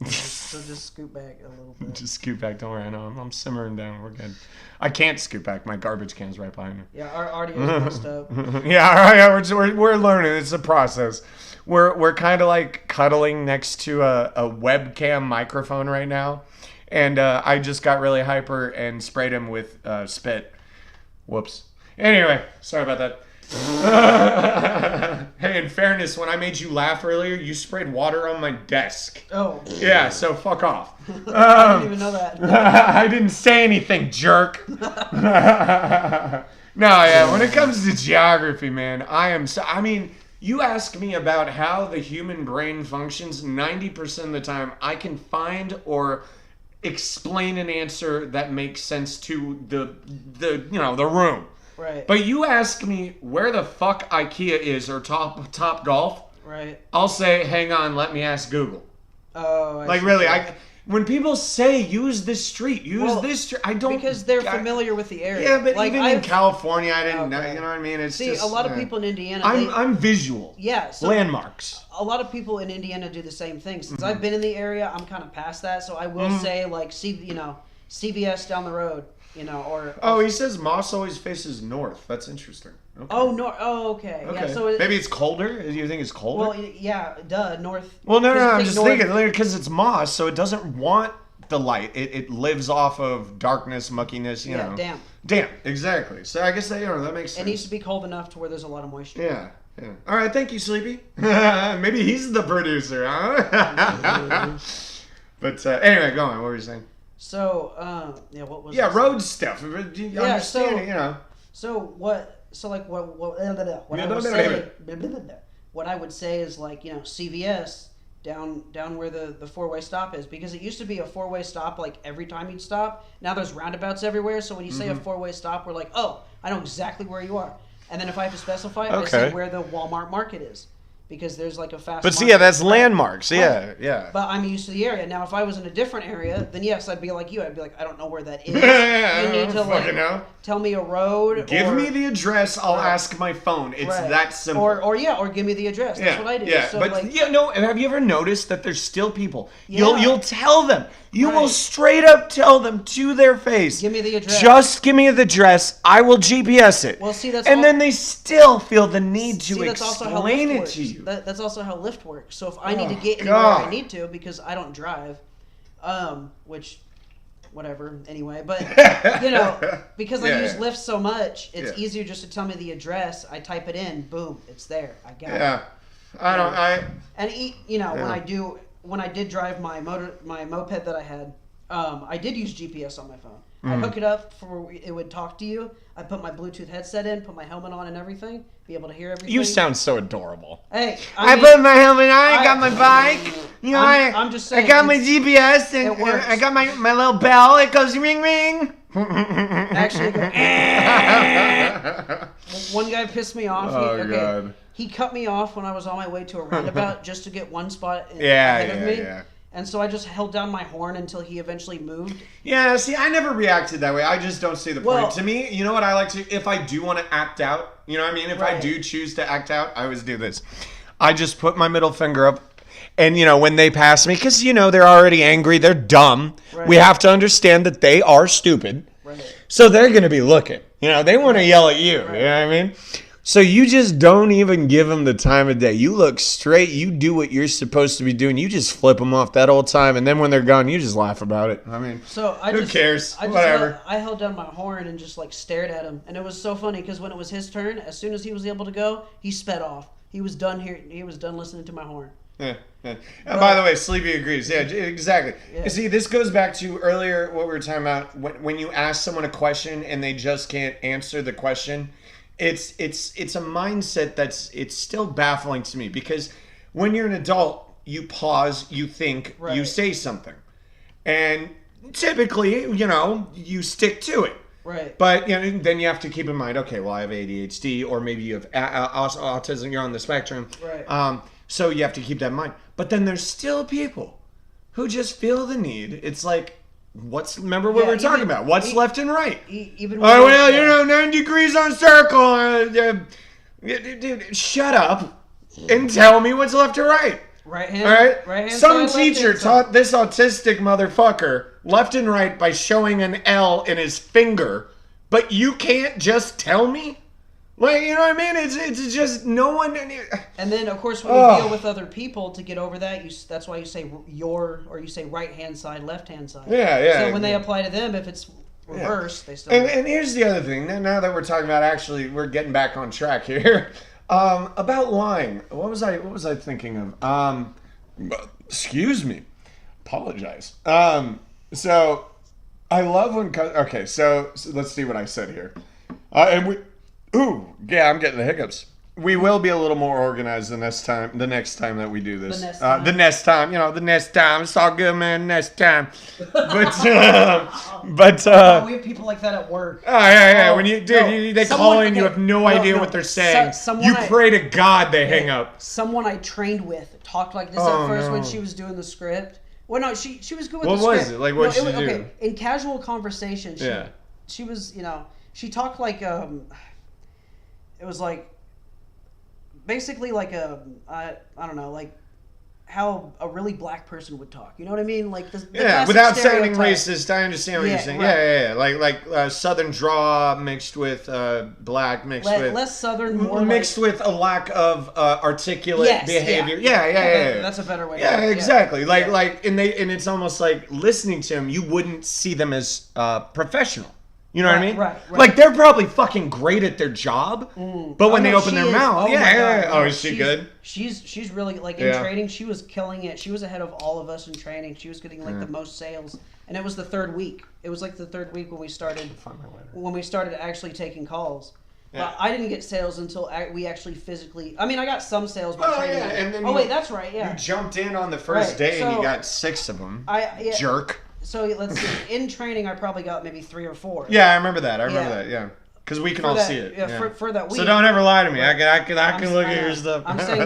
So just scoot back a little bit. Just scoot back. Don't worry. I know. I'm simmering down. We're good. I can't scoot back. My garbage can's right behind me. Yeah, our audio's messed up. Yeah, all right. We're learning. It's a process. We're kind of like cuddling next to a webcam microphone right now, and I just got really hyper and sprayed him with spit. Whoops. Anyway, sorry about that. Hey, in fairness, when I made you laugh earlier, you sprayed water on my desk. Oh. Yeah, so fuck off. I didn't even know that. I didn't say anything, jerk. No, yeah, when it comes to geography, man, I mean, you ask me about how the human brain functions, 90% of the time, I can find or explain an answer that makes sense to the room. Right. But you ask me where the fuck IKEA is or Top Golf, Right. I'll say, hang on, let me ask Google. Oh. Like see. really, when people say use this street, this street, I don't because they're familiar with the area. Yeah, but like, even in California, I didn't know. Okay. You know what I mean? It's See, just, a lot of people in Indiana. I'm visual. Yeah. So Landmarks. a lot of people in Indiana do the same thing. Since I've been in the area, I'm kind of past that. So I will say, like, CVS down the road, or. Oh, he says Moss always faces north. That's interesting. Okay. Oh, north. Oh, okay. Okay. Yeah. So maybe it's colder. Do you think it's colder? Well, yeah. Duh. North. Well, no. I'm think just north- thinking because it's moss, so it doesn't want the light. It lives off of darkness, muckiness. You know. Damp. Damp. Exactly. So I guess that makes sense. It needs to be cold enough to where there's a lot of moisture. Yeah. Yeah. All right. Thank you, Sleepy. Maybe he's the producer, huh? But anyway, go on. What were you saying? So, what was? Yeah, this? road stuff. Do you Yeah, understand? so- So what? So like what I would say? What I would say is like CVS down where the four-way stop is, because it used to be a four-way stop like every time you'd stop. Now there's roundabouts everywhere. So when you say a four-way stop, we're like, oh, I know exactly where you are. And then if I have to specify, I say where the Walmart market is, because there's like a fast. But see, market. yeah, that's Right. landmarks. Yeah, Right. yeah. But I'm used to the area. Now, if I was in a different area, then yes, I'd be like you. I'd be like, I don't know where that is. I You need don't to fucking like know. tell me a road. Give or, me the address. I'll Right. ask my phone. It's Right. that simple. Or give me the address. That's what I do. Yeah, So but like, have you ever noticed that there's still people? Yeah. You'll tell them. You will Right. straight up tell them to their face. give me the address. Just give me the address. I will GPS it. Well, see, that's and all- then they still feel the need to See, that's also how explain Lyft it works. to you. That's also how Lyft works. So if I need to Oh, get anywhere I God. need to, because I don't drive, which, whatever. Anyway, but because I Yeah, use yeah. Lyft so much, it's Yeah. easier just to tell me the address. I type it in, boom, it's there. I got it. Yeah. And when I did drive my moped that I had, I did use GPS on my phone. I hook it up for it would talk to you. I put my Bluetooth headset in, put my helmet on and everything, be able to hear everything. You sound so adorable. Hey, I mean, put my helmet on. I got my bike. I'm just saying, I got my it's- GPS and it works. I got my little bell. It goes ring ring. Actually, one guy pissed me off. Oh, God. He cut me off when I was on my way to a roundabout just to get one spot Yeah, ahead of yeah, me. yeah. And so I just held down my horn until he eventually moved. Yeah, see, I never reacted that way. I just don't see the point. Well- To me, you know what I like to, if I do want to act out, you know what I mean? If I Right. do choose to act out, I always do this. I just put my middle finger up. And, when they pass me, because, they're already angry, they're dumb. Right. We have to understand that they are stupid. Right. So they're going to be looking. They want to yell at you. You know what I mean? So you just don't even give them the time of day. You look straight. You do what you're supposed to be doing. You just flip them off that whole time. And then when they're gone, you just laugh about it. I mean, So I who just, cares? I just Whatever. I held down my horn and just like stared at him, and it was so funny because when it was his turn, as soon as he was able to go, he sped off. He was done here. He was done listening to my horn. Yeah, yeah. And by the way, Sleepy agrees. Yeah, exactly. Yeah. You see, this goes back to earlier what we were talking about. When you ask someone a question and they just can't answer the question, it's a mindset it's still baffling to me, because when you're an adult, you pause, you think, you Right. say something, and typically, you stick to it. Right. But then you have to keep in mind, okay, well, I have ADHD, or maybe you have autism. You're on the spectrum. Right. So you have to keep that in mind. But then there's still people who just feel the need. It's like, remember what Yeah, we were talking even- about? What's left and right? Even Oh, when- well, 9 degrees on circle. Dude, shut up and tell me what's left or right. right hand. All right? Right hand. Some side, left teacher hand side. taught this autistic motherfucker left and right by showing an L in his finger, but you can't just tell me? Like, you know what I mean? It's just no one. And then, of course, when you Ugh. deal with other people to get over that, that's why you say you say right hand side, left hand side. Yeah, yeah. So when they apply to them, if it's reverse. They still. And here's the other thing. Now that we're talking about, actually, we're getting back on track here. About lying. What was I thinking of? Excuse me. Apologize. So I love when. Okay, so let's see what I said here. I'm getting the hiccups. We will be a little more organized the next time that we do this. The next time, it's all good, man. Next time, but we have people like that at work. Oh yeah. When they call in, you have no idea what they're saying. You pray to God they hang up. Someone I trained with talked like this at first when she was doing the script. Well, no, she was good with the script. What was it? Like, what did she do? Okay, in casual conversation, she was, she talked like, it was like, basically like I don't know, like how a really black person would talk. You know what I mean? Like the without stereotype. sounding racist. I understand what you're saying. Right. Yeah. Like Southern draw mixed with black, mixed with less Southern, more mixed with a lack of articulate behavior. Yeah. That's a better way. Yeah, exactly. And it's almost like listening to them, you wouldn't see them as professional. You know what I mean? Right. Like, they're probably fucking great at their job, but when they open their mouth, is she good? She's really, like, in training, she was killing it. She was ahead of all of us in training. She was getting, like, the most sales. And it was the third week. It was, like, the third week when we started actually taking calls. Yeah. But I didn't get sales until we actually physically... I mean, I got some sales by training. Yeah. And then wait, that's right, yeah. You jumped in on the first day and you got 6 of them. Jerk. So let's see. In training, I probably got maybe 3 or 4. Yeah, I remember that. Yeah, because we can all see it. Yeah, for that week. So don't ever lie to me. Right. I can look at your stuff. I'm saying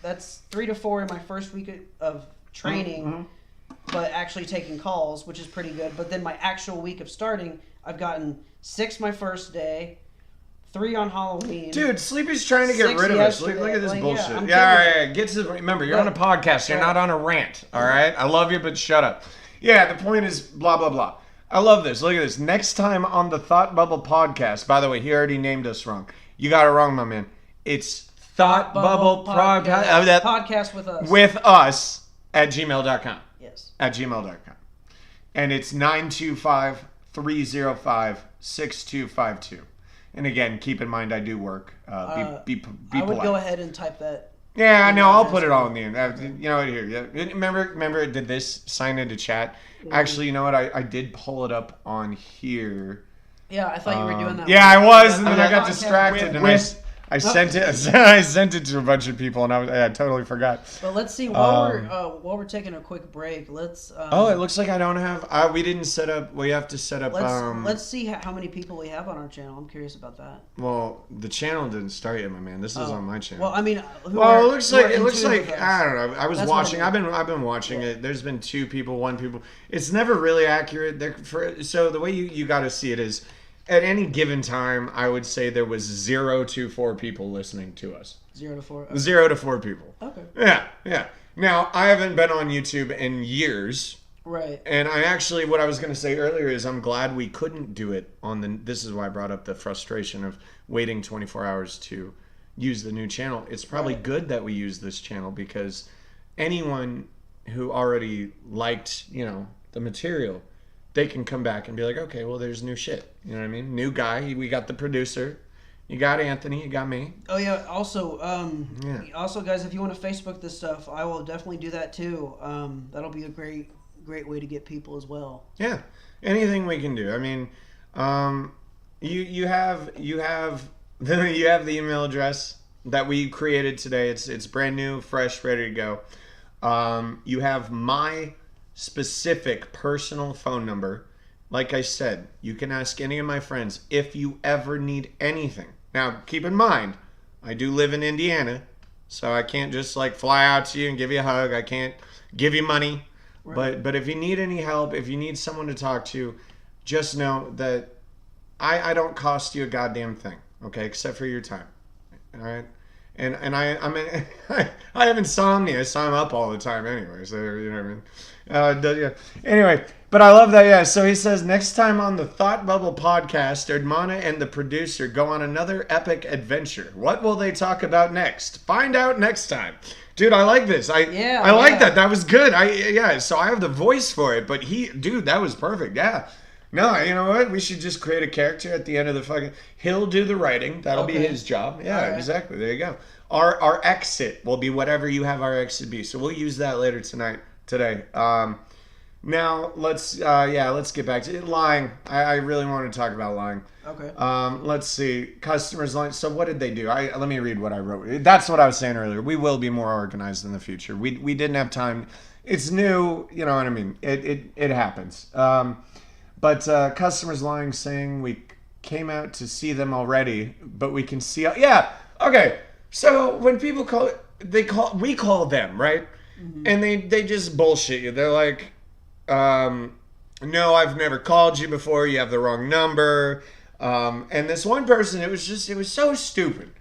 that's 3 to 4 in my first week of training, but actually taking calls, which is pretty good. But then my actual week of starting, I've gotten 6 my first day, 3 on Halloween. Dude, Sleepy's trying to get rid of us. Look at this bullshit. All right. Get to remember, you're on a podcast. You're not on a rant. All right. I love you, but shut up. Yeah, the point is blah, blah, blah. I love this. Look at this. Next time on the Thought Bubble podcast, by the way, he already named us wrong. You got it wrong, my man. It's Thought Bubble Podcast. Podcast with us. With us at gmail.com. Yes. At gmail.com. And it's 925-305-6252. And again, keep in mind I do work. Be I would polite. go ahead and type that. Yeah, I know. I'll put it all in the end. You know what? Here. Yeah. Remember it did this? Sign into chat. Actually, you know what? I did pull it up on here. Yeah, I thought you were doing that. Yeah, I was, and then I got distracted, and I sent it. I sent it to a bunch of people, and I totally forgot. But let's see while we're taking a quick break. Let's. It looks like I don't have. We didn't set up. We have to set up. Let's see how many people we have on our channel. I'm curious about that. Well, the channel didn't start yet, my man. This is on my channel. Well, I mean, it looks like I don't know. I was watching. I've been watching it. There's been 2 people, 1 people. It's never really accurate. So the way you got to see it is. At any given time, I would say there was 0 to 4 people listening to us. 0 to 4? Okay. 0 to 4 people. Okay. Yeah. Now, I haven't been on YouTube in years. Right. And what I was going to say earlier is I'm glad we couldn't do it this is why I brought up the frustration of waiting 24 hours to use the new channel. It's probably good that we use this channel because anyone who already liked, the material, they can come back and be like, okay, well, there's new shit. You know what I mean? New guy. We got the producer. You got Anthony. You got me. Oh yeah. Also, also, guys, if you want to Facebook this stuff, I will definitely do that too. That'll be a great way to get people as well. Yeah. Anything we can do. I mean, you have the email address that we created today. It's brand new, fresh, ready to go. You have my specific personal phone number. Like I said, you can ask any of my friends if you ever need anything. Now, keep in mind, I do live in Indiana, so I can't just fly out to you and give you a hug. I can't give you money. Right. But if you need any help, if you need someone to talk to, just know that I don't cost you a goddamn thing, okay, except for your time. All right? And I have insomnia, so I'm up all the time anyway, so you know what I mean. Anyway, but I love that. Yeah. So he says next time on the Thought Bubble podcast, Erdmana and the producer go on another epic adventure. What will they talk about next? Find out next time. Dude, I like this. I like that. That was good. So I have the voice for it. But that was perfect. Yeah. No, you know what? We should just create a character at the end of the fucking. He'll do the writing. That'll be Okay. his job. Yeah, All right. exactly. There you go. Our exit will be whatever you have our exit be. So we'll use that later today. Now let's get back to it. Lying. I really want to talk about lying. Okay. Let's see. Customers lying. So what did they do? Let me read what I wrote. That's what I was saying earlier. We will be more organized in the future. We didn't have time. It's new. You know what I mean? It happens. But customers lying, saying we came out to see them already, but we can see. Yeah. Okay. So when people we call them, right? Mm-hmm. And they just bullshit you. They're like, no, I've never called you before. You have the wrong number. And this one person, it was so stupid.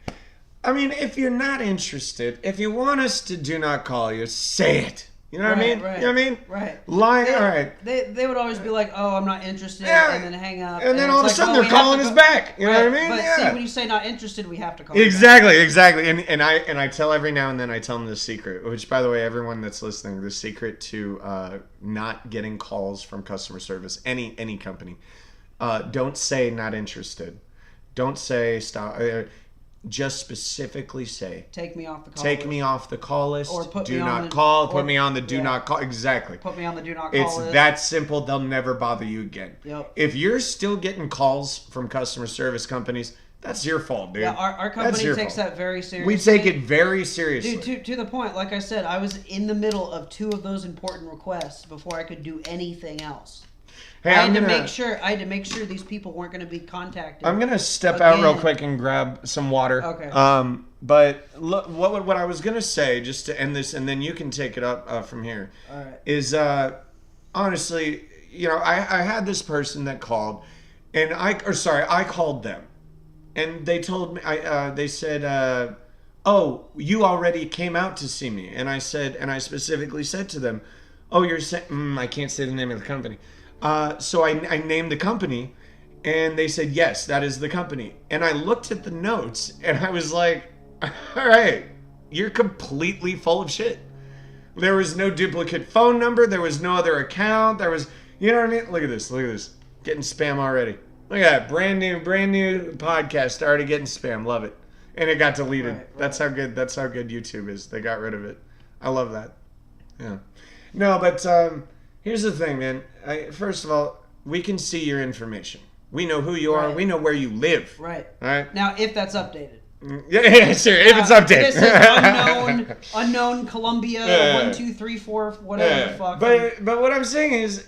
I mean, if you're not interested, if you want us to do not call you, say it. You know what I mean? Right. You know what I mean? Right. Lying, all right. They would always be like, "Oh, I'm not interested," Yeah. and then hang up. And then all of a it's sudden "Oh, they're we have calling to us go-" back. You know what I mean? But Yeah. see, when you say not interested, we have to call. You back. Exactly. And I tell every now and then, I tell them the secret, which, by the way, everyone that's listening, the secret to not getting calls from customer service, any company, don't say not interested. Don't say stop. Just specifically say, Take me off the call take list. me off the call list. Or put do me on not the- call. or- Put me on the do yeah. not call. Exactly. Put me on the do not call It's list. that simple. They'll never bother you again. Yep. If you're still getting calls from customer service companies, that's your fault, dude. Yeah, our That's company your takes fault. that very seriously. We take it very seriously. Dude, to the point, like I said, I was in the middle of 2 of those important requests before I could do anything else. Hey, I I'm had gonna, to make sure these people weren't going to be contacted. I'm gonna step out real Again. quick and grab some water. Okay. But look, what I was gonna say, just to end this, and then you can take it up from here, All right. is honestly, you know, I had this person that called, and I called them, and they told me, they said, oh, you already came out to see me, and I specifically said to them, oh, you're saying, I can't say the name of the company. So I named the company, and they said, yes, that is the company. And I looked at the notes, and I was like, all right, you're completely full of shit. There was no duplicate phone number. There was no other account. There was, you know what I mean? Look at this. Getting spam already. Look at that. Brand new podcast already getting spam. Love it. And it got deleted. Right. That's how good YouTube is. They got rid of it. I love that. Yeah. No, but here's the thing, man. First of all, we can see your information. We know who you are. Right. We know where you live. Right. All right? Now, if that's updated. Yeah, sure. If it's updated. This is unknown Columbia, Yeah. 1, 2, 3, 4, whatever the fuck. But what I'm saying is,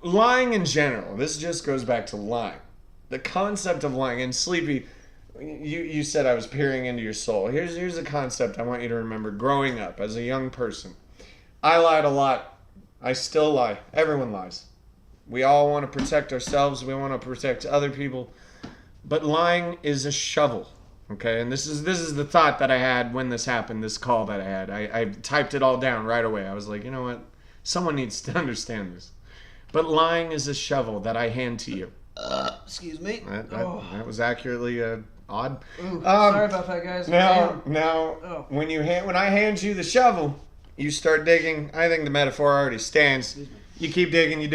lying in general. This just goes back to lying. The concept of lying. And Sleepy, you said I was peering into your soul. Here's a concept I want you to remember. Growing up as a young person, I lied a lot. I still lie. Everyone lies. We all want to protect ourselves. We want to protect other people. But lying is a shovel. Okay, and this is the thought that I had when this happened, this call that I had. I typed it all down right away. I was like, you know what? Someone needs to understand this. But lying is a shovel that I hand to you. Excuse me. That was accurately odd. Ooh, sorry about that, guys. Now, Oh. when I hand you the shovel, you start digging. I think the metaphor already stands. You keep digging, you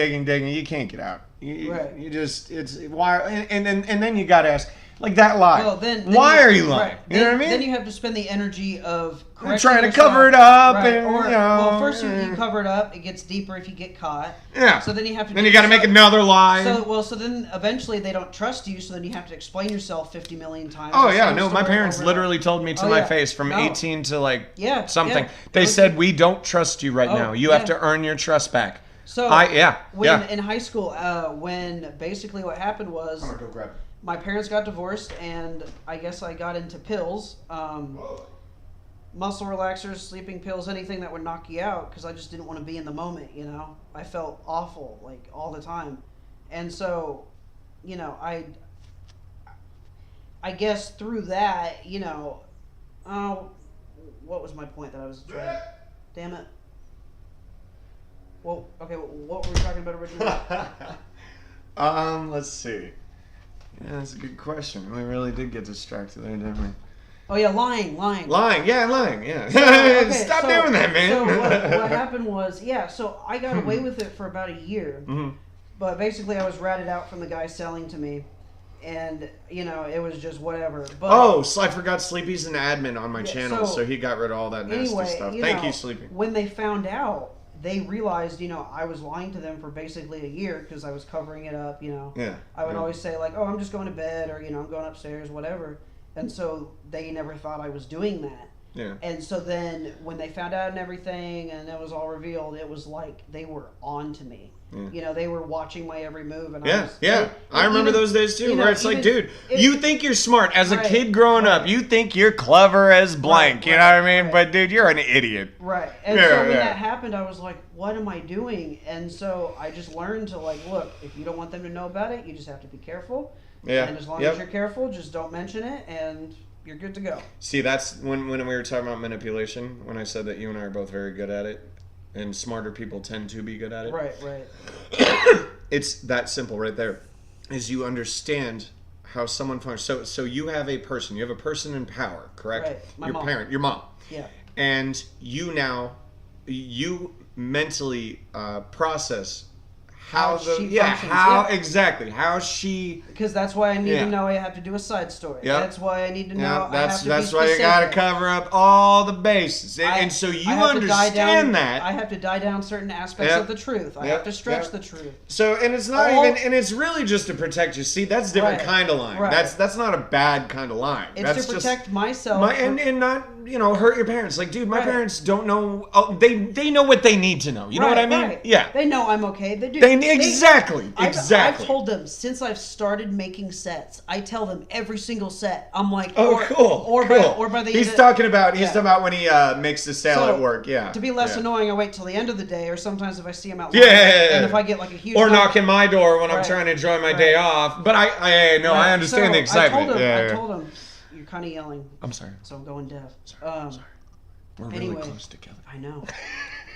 can't get out. Right. You just why, and then you got to ask. Like that lie. Well, then why are you lying? Right. You know what I mean? Then you have to spend the energy of You're trying to cover it up, right. and or, you know. well, first you cover it up. It gets deeper if you get caught. Yeah. So then you have to. Then you got to make another lie. So then eventually they don't trust you. So then you have to explain yourself 50 million times. Oh the yeah, same no, my story parents over and literally told me to Oh, my yeah. face from No. 18 to like Yeah, something. yeah. They It was- said we don't trust you right Oh, now. You have yeah. to earn your trust back. So when in high school, when basically what happened was I'm gonna go grab. my parents got divorced, and I guess I got into pills, muscle relaxers, sleeping pills, anything that would knock you out, because I just didn't want to be in the moment. You know, I felt awful like all the time, and so, you know, I guess through that, you know, what was my point that I was trying? Damn it. Well, okay, what were we talking about originally? Let's see. Yeah, that's a good question. We really did get distracted there, didn't we? Oh yeah, lying. Lying, yeah. Okay, Stop so- doing that, man. So what happened was, so I got away with it for about a year, Mhm. But basically, I was ratted out from the guy selling to me, and it was just whatever. But I forgot Sleepy's an admin on my channel, so he got rid of all that nasty stuff. Thank you, Sleepy. When they found out, they realized, I was lying to them for basically a year because I was covering it up, Yeah. I would always say, like, oh, I'm just going to bed, or, I'm going upstairs, whatever. And so they never thought I was doing that. Yeah. And so then when they found out and everything and it was all revealed, it was like they were on to me. Yeah. They were watching my every move. And I remember those days too, where it's like, dude, you think you're smart. As a Right, kid growing up, you think you're clever as blank. You know what I mean? Right. But, dude, you're an idiot. Right. And so when that happened, I was like, what am I doing? And so I just learned to, like, look, if you don't want them to know about it, you just have to be careful. Yeah. And as long as you're careful, just don't mention it, and you're good to go. See, that's when we were talking about manipulation, when I said that you and I are both very good at it, and smarter people tend to be good at it. Right. It's that simple right there, is you understand how someone functions. So you have a person in power, correct? Right. My mom. Parent, your mom. Yeah. And you mentally process how exactly how she. Because that's why I need to know I have to do a side story. Yep. That's why I need to know. That's I have to be why you specific. got to cover up all the bases, and so you understand that. I have to die down certain aspects of the truth. I have to stretch the truth. So, and it's not and it's really just to protect you. See, that's a different kind of line. Right. That's not a bad kind of line. It's that's to protect myself. And not hurt your parents. Like, dude, my parents don't know. Oh, they know what they need to know. You know what I mean? Right. Yeah. They know I'm okay. They do. Exactly. I've told them since I've started making sets. I tell them every single set. I'm like, cool. Or by the he's talking about when he makes the sale at work. Yeah. To be less annoying, I wait till the end of the day, or sometimes if I see him out. And if I get like a huge. Or knocking my door when I'm trying to enjoy my day off. But I understand the excitement. I told him, you're kind of yelling. I'm sorry. So I'm going deaf. Sorry. We're really close together. I know.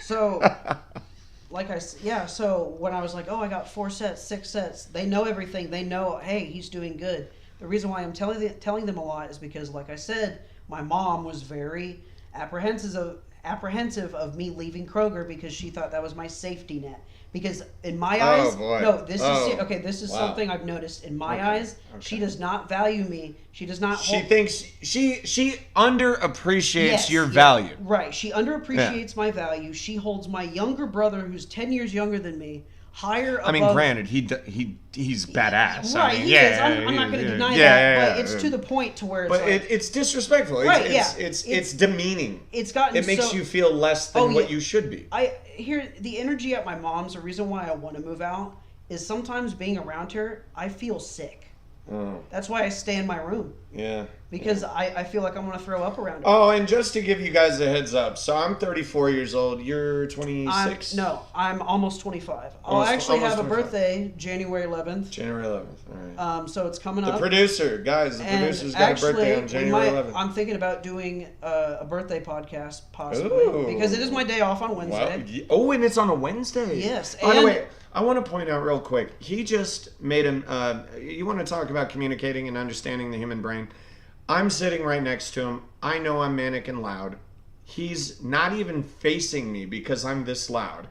So. So when I was like, I got 4 sets, 6 sets, they know everything. They know, hey, he's doing good. The reason why I'm telling them a lot is because, like I said, my mom was very apprehensive of me leaving Kroger because she thought that was my safety net. Because in my eyes, this is something I've noticed. In my eyes, she does not value me. She does not. She thinks she underappreciates your value. Right. She underappreciates my value. She holds my younger brother, who's 10 years younger than me, higher above. I mean, granted, he's badass. Right, he is. I'm not going to deny that, but it's to the point to where it's it's disrespectful. It's demeaning. It makes you feel less than what you should be. The energy at my mom's, the reason why I want to move out is sometimes being around her, I feel sick. That's why I stay in my room. Yeah. Because I feel like I'm going to throw up around her. Oh, and just to give you guys a heads up, so I'm 34 years old. You're 26? I'm almost 25. I'll actually have a birthday January 11th. January 11th, all right. So it's coming up. The producer's got a birthday on January 11th. I'm thinking about doing a birthday podcast, possibly. Because it is my day off on Wednesday. Wow. And it's on a Wednesday. Yes. By the way, I want to point out real quick. He just made you want to talk about communicating and understanding the human brain. I'm sitting right next to him. I know I'm manic and loud. He's not even facing me because I'm this loud.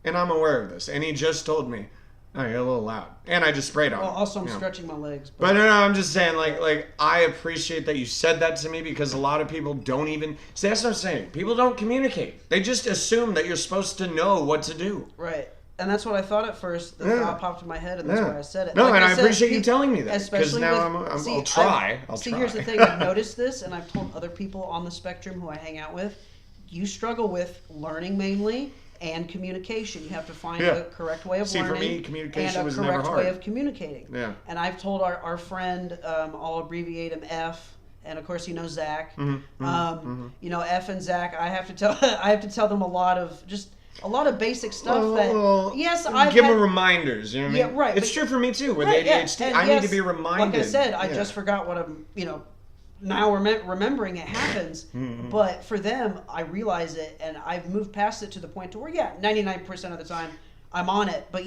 And I'm aware of this. And he just told me, oh, you're a little loud. And I just sprayed on him. Also, I'm stretching my legs. But no, I'm just saying, like I appreciate that you said that to me because a lot of people don't even... See, that's what I'm saying. People don't communicate. They just assume that you're supposed to know what to do. Right. And that's what I thought at first. The thought popped in my head, and that's why I said it. No, and I appreciate you telling me that. Because now I'll try. See, here's the thing. I've noticed this, and I've told other people on the spectrum who I hang out with, you struggle with learning mainly and communication. You have to find the correct way of learning. For me, communication was never hard. And a correct way of communicating. Yeah. And I've told our friend, I'll abbreviate him F, and of course you know Zach. You know, F and Zach, I have to tell them a lot of basic stuff I give them reminders, you know what I mean? Yeah, right. It's true for me too with ADHD. I need to be reminded. Like I said, I just forgot what I'm, now remembering it happens. But for them, I realize it, and I've moved past it to the point to where 99% of the time I'm on it. But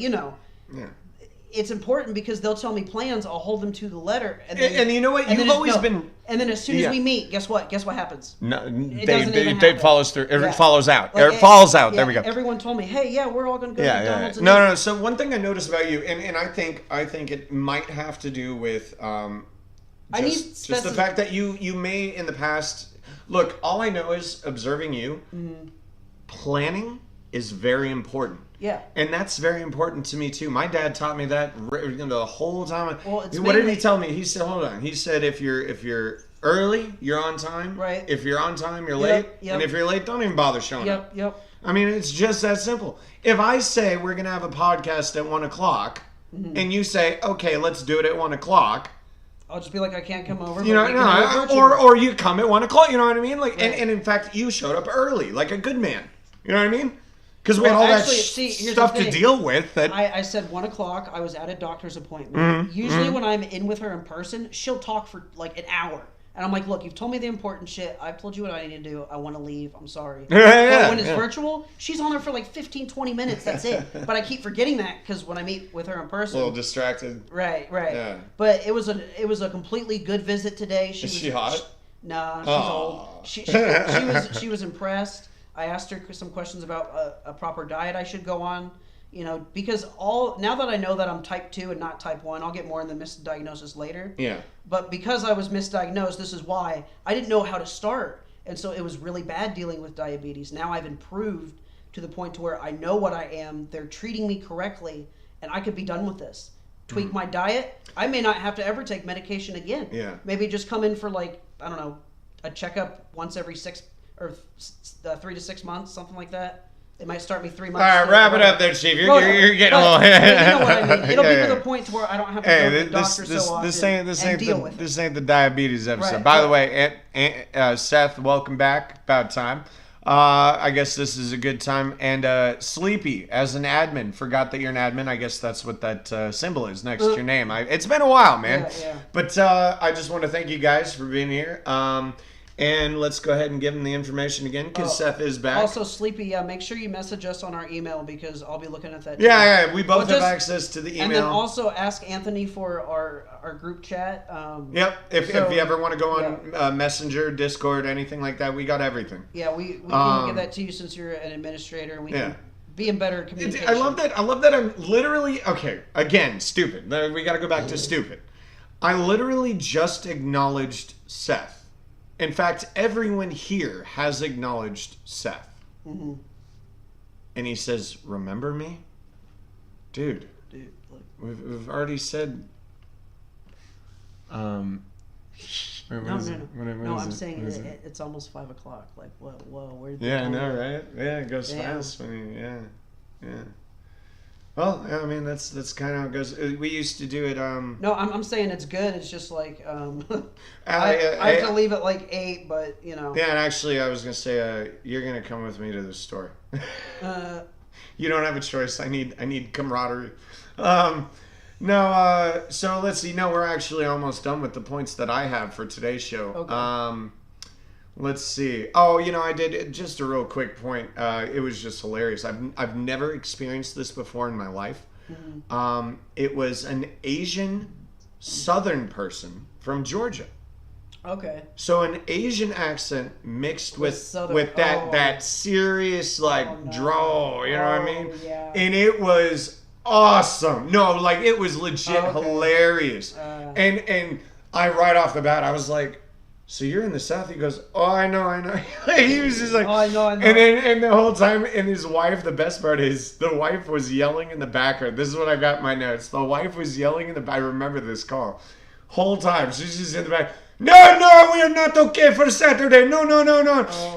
it's important because they'll tell me plans. I'll hold them to the letter. And you know what? You've always been. And then as soon as we meet, guess what? Guess what happens? No, doesn't even they happen. follows through. Yeah. It follows out. Like, It falls out. There we go. Everyone told me, hey, yeah, we're all going to go to Yeah. McDonald's. and No, eat. no. So one thing I noticed about you, and I think it might have to do with I need just the fact that you may in the past look. All I know is observing you. Mm-hmm. Planning is very important. Yeah. And that's very important to me too. My dad taught me that the whole time. Well, it's what did he mainly- tell me? He said, "Hold on." He said, "If you're early, you're on time. Right. If you're on time, you're Yep, late. yep. And if you're late, don't even bother showing up." Yep. I mean, it's just that simple. If I say we're gonna have a podcast at 1:00, Mm-hmm. and you say, "Okay, let's do it at 1:00," I'll just be like, I can't come over. you but know, we can do it no, virtually. or you come at 1:00. You know what I mean? Like, Right. and in fact, you showed up early, like a good man. You know what I mean? Because we had Well, all actually, that see, here's stuff the to thing. deal with. That I said 1:00. I was at a doctor's appointment. Mm-hmm. Usually, when I'm in with her in person, she'll talk for like an hour, and I'm like, "Look, you've told me the important shit. I've told you what I need to do. I want to leave. I'm sorry." Yeah, but when it's yeah. virtual, she's on there for like 15, 20 minutes. That's it. But I keep forgetting that because when I meet with her in a person, little distracted. right. Yeah. But it was a completely good visit today. Is she hot? Nah, she's Aw. old. She was impressed. I asked her some questions about a proper diet I should go on, because now that I know that I'm type 2 and not type 1, I'll get more in the misdiagnosis later. Yeah. But because I was misdiagnosed, this is why I didn't know how to start, and so it was really bad dealing with diabetes. Now I've improved to the point to where I know what I am. They're treating me correctly, and I could be done with this. Tweak my diet. I may not have to ever take medication again. Yeah. Maybe just come in for a checkup once every 3 to 6 months, something like that. They might start me 3 All months. right, wrap it up there, Chief. You're getting a little. You know what I mean. It'll Yeah, be to yeah. the point to where I don't have to go to the doctor so often and deal with it. This ain't the diabetes episode. Right. By the way, Seth, welcome back. About time. I guess this is a good time. And Sleepy, as an admin, forgot that you're an admin. I guess that's what that symbol is next to your name. It's been a while, man. Yeah. But I just want to thank you guys for being here. And let's go ahead and give them the information again because Seth is back. Also, Sleepy, make sure you message us on our email because I'll be looking at that. Yeah, we both Well, have access to the email. And then also ask Anthony for our group chat. Yep. If you ever want to go on yeah. Messenger, Discord, anything like that, we got everything. Yeah, we can get that to you since you're an administrator, and we can be in better communication. I love that I'm literally okay. Again, stupid. We got to go back to stupid. I literally just acknowledged Seth. In fact, everyone here has acknowledged Seth. Mm-hmm. And he says, "Remember me, dude." Like, We've already said. No, I'm saying it's almost 5 o'clock. Like, whoa, where did Yeah, I know, right? Yeah, it goes fast when you, yeah. Well, I mean, that's kind of how it goes. We used to do it. No, I'm saying it's good. It's just like I I have to leave at like 8, but Yeah, and actually, I was gonna say, you're gonna come with me to the store. You don't have a choice. I need camaraderie. No, so let's see. No, we're actually almost done with the points that I have for today's show. Okay. Let's see. Oh, I did just a real quick point. It was just hilarious. I've never experienced this before in my life. Mm-hmm. It was an Asian Southern person from Georgia. Okay. So an Asian accent mixed with Southern. that serious drawl, you know what I mean? Yeah. And it was awesome. No, like it was legit hilarious. And I right off the bat I was like, "So you're in the South?" He goes, "Oh, I know." He was just like, "Oh, I know." And the whole time, and his wife, the best part is, the wife was yelling in the background. This is what I got in my notes. The wife was yelling in the back. I remember this call. Whole time. She's just in the back. No, we are not okay for Saturday. No.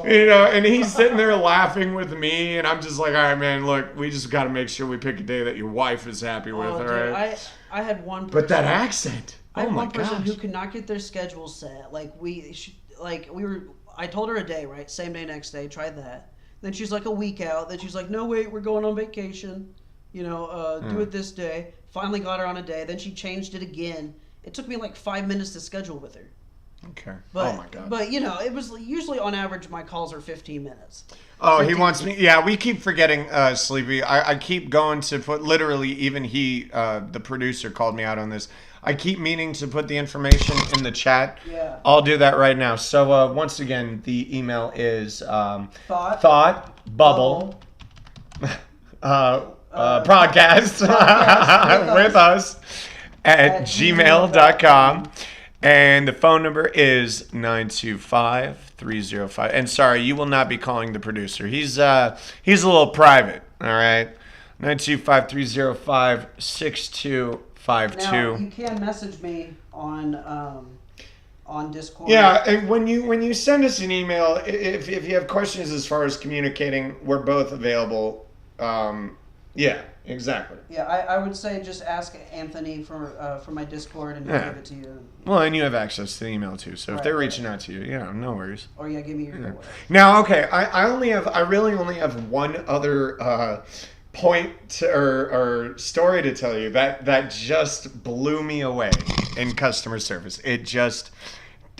And he's sitting there laughing with me, and I'm just like, all right, man, look, we just got to make sure we pick a day that your wife is happy with, all right? I had one person. But that accent. I had Oh my one person gosh. who could not get their schedule set. I told her a day, right? Same day, next day. Tried that. Then she's like a week out. Then she's like, "No, wait, we're going on vacation. Do it this day." Finally got her on a day. Then she changed it again. It took me like 5 minutes to schedule with her. Okay. But, oh my god. But it was usually on average my calls are 15 minutes. Oh, he wants me. Yeah, we keep forgetting Sleepy. I keep going to put literally. Even he, the producer, called me out on this. I keep meaning to put the information in the chat. Yeah. I'll do that right now. So once again, the email is thought bubble podcast with us at gmail.com. And the phone number is 925-305. And sorry, you will not be calling the producer. He's a little private, all right? 925-305-6252. Now, you can message me on Discord. Yeah, and when you send us an email, if you have questions as far as communicating, we're both available. Yeah, exactly. Yeah, I would say just ask Anthony for my Discord and he'll give it to you. Well, and you have access to the email too. So if they're Right. reaching out to you, yeah, no worries. Or give me your whatever. Now, okay, I really only have one other point or story to tell you that just blew me away in customer service.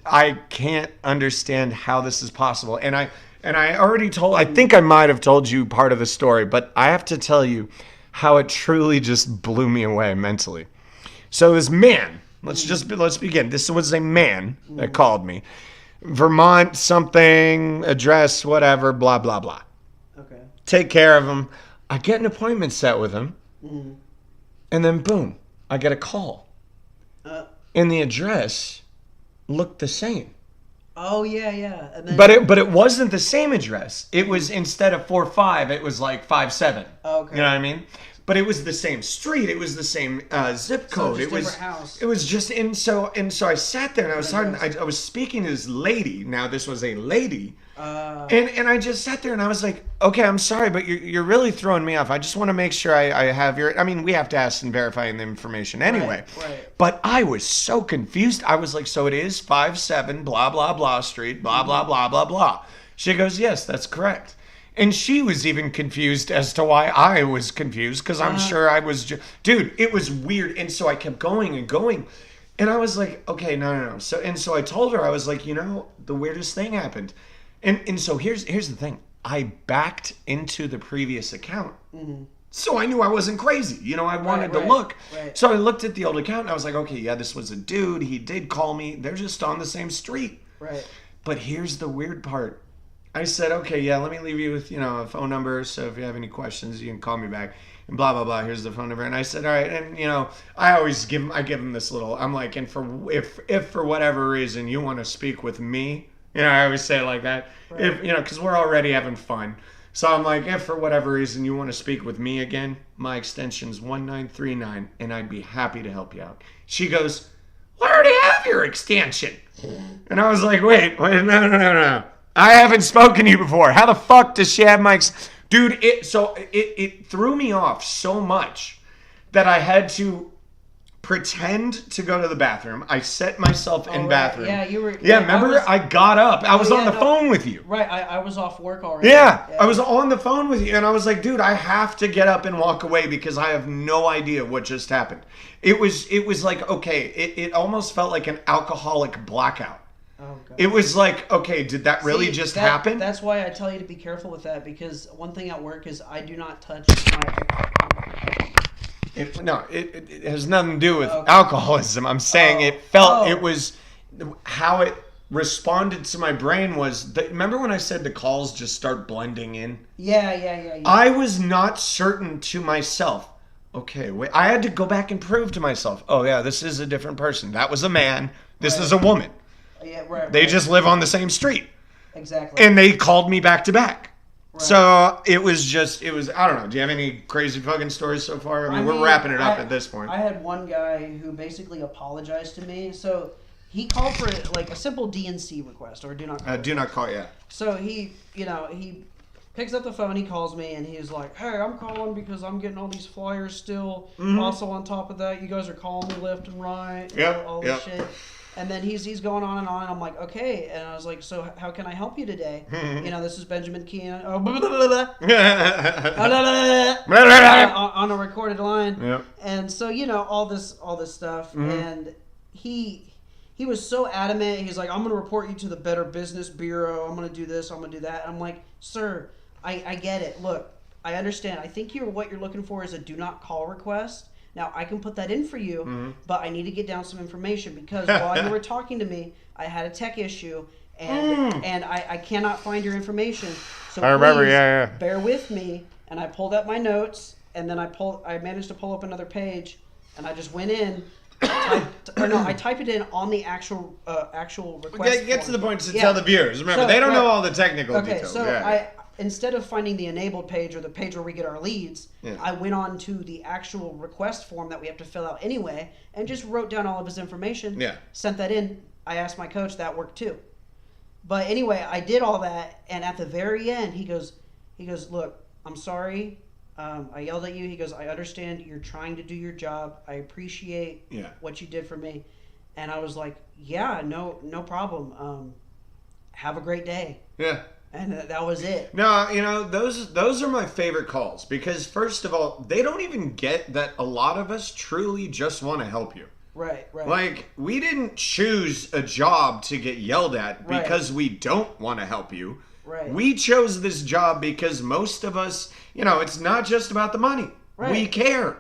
I can't understand how this is possible. And I already I think I might have told you part of the story, but I have to tell you how it truly just blew me away mentally. So this man, let's begin. This was a man that called me. Vermont something, address, whatever, blah, blah, blah. Okay. Take care of him. I get an appointment set with him. And then boom, I get a call. And the address looked the same. Oh yeah. And then, But it wasn't the same address. It was, instead of 45, it was like 57. Okay. You know what I mean? But it was the same street. It was the same zip code. just It was different house. It was just and so I sat there and I was starting. I was speaking to this lady. Now this was a lady. And I just sat there and I was like, okay, I'm sorry, but you're really throwing me off. I just want to make sure I have your. I mean, we have to ask and verify the information anyway. Right. But I was so confused. I was like, so it is 57 blah blah blah street blah blah blah blah blah. She goes, yes, that's correct. And she was even confused as to why I was confused, because I'm sure I was. Dude, it was weird. And so I kept going and going. And I was like, okay, no. So I told her, I was like, the weirdest thing happened. And so here's the thing. I backed into the previous account. So I knew I wasn't crazy. I wanted to look. Right. So I looked at the old account and I was like, okay, yeah, this was a dude. He did call me. They're just on the same street. Right. But here's the weird part. I said, okay, yeah, let me leave you with, a phone number. So if you have any questions, you can call me back. And blah, blah, blah. Here's the phone number. And I said, all right. And, I always give him this little, I'm like, and if for whatever reason you want to speak with me, I always say it like that. Right. If, because we're already having fun. So I'm like, if for whatever reason you want to speak with me again, my extension's 1939, and I'd be happy to help you out. She goes, well, I already have your extension. And I was like, wait, no. I haven't spoken to you before. How the fuck does she have my... Dude, it threw me off so much that I had to pretend to go to the bathroom. I set myself in bathroom. Yeah, you were... Yeah, remember? I got up. I was on the phone with you. Right, I was off work already. Yeah, I was on the phone with you, and I was like, dude, I have to get up and walk away because I have no idea what just happened. It was like, okay, it almost felt like an alcoholic blackout. Oh, God. It was like, okay, did that really just happen? That's why I tell you to be careful with that, because one thing at work is I do not touch my... It has nothing to do with alcoholism. I'm saying it felt, it was, how it responded to my brain was, remember when I said the calls just start blending in? Yeah. I was not certain to myself. Okay, wait, I had to go back and prove to myself, oh yeah, this is a different person. That was a man. This is a woman. Yeah, right. They just live on the same street. Exactly. And they called me back to back. Right. So it was, I don't know. Do you have any crazy fucking stories so far? I mean, we're wrapping it up at this point. I had one guy who basically apologized to me. So he called for like a simple DNC request, or do not call. Do not call, yeah. So he picks up the phone, he calls me, and he's like, hey, I'm calling because I'm getting all these flyers still. Mm-hmm. Also on top of that, you guys are calling me left and right. All this shit. And then he's going on and on. I'm like, okay. And I was like, so how can I help you today? This is Benjamin Keane. Oh, blah, blah, blah, blah. On a recorded line. Yep. And so, all this stuff. And he he was so adamant. He's like, I'm going to report you to the Better Business Bureau. I'm going to do this. I'm going to do that. I'm like, sir, I get it. Look, I understand. I think what you're looking for is a do not call request. Now, I can put that in for you, but I need to get down some information because while you were talking to me, I had a tech issue, and I cannot find your information. So I remember, please bear with me. And I pulled up my notes, and then I managed to pull up another page, and I just went in. I type it in on the actual request. Get to the point to Yeah. tell the viewers. Remember, So, they don't know right. all the technical Okay, details. so Yeah. instead of finding the enabled page or the page where we get our leads, Yeah. I went on to the actual request form that we have to fill out anyway, and just wrote down all of his information. Yeah. Sent that in. I asked my coach, that worked too. But anyway, I did all that, and at the very end, he goes, look, I'm sorry. I yelled at you. He goes, I understand you're trying to do your job. I appreciate what you did for me. And I was like, yeah, no problem. Have a great day. Yeah. And that was it. No, those are my favorite calls because first of all, they don't even get that a lot of us truly just want to help you. Right. Like, we didn't choose a job to get yelled at Right. because we don't want to help you. Right. We chose this job because most of us, it's not just about the money. Right. We care.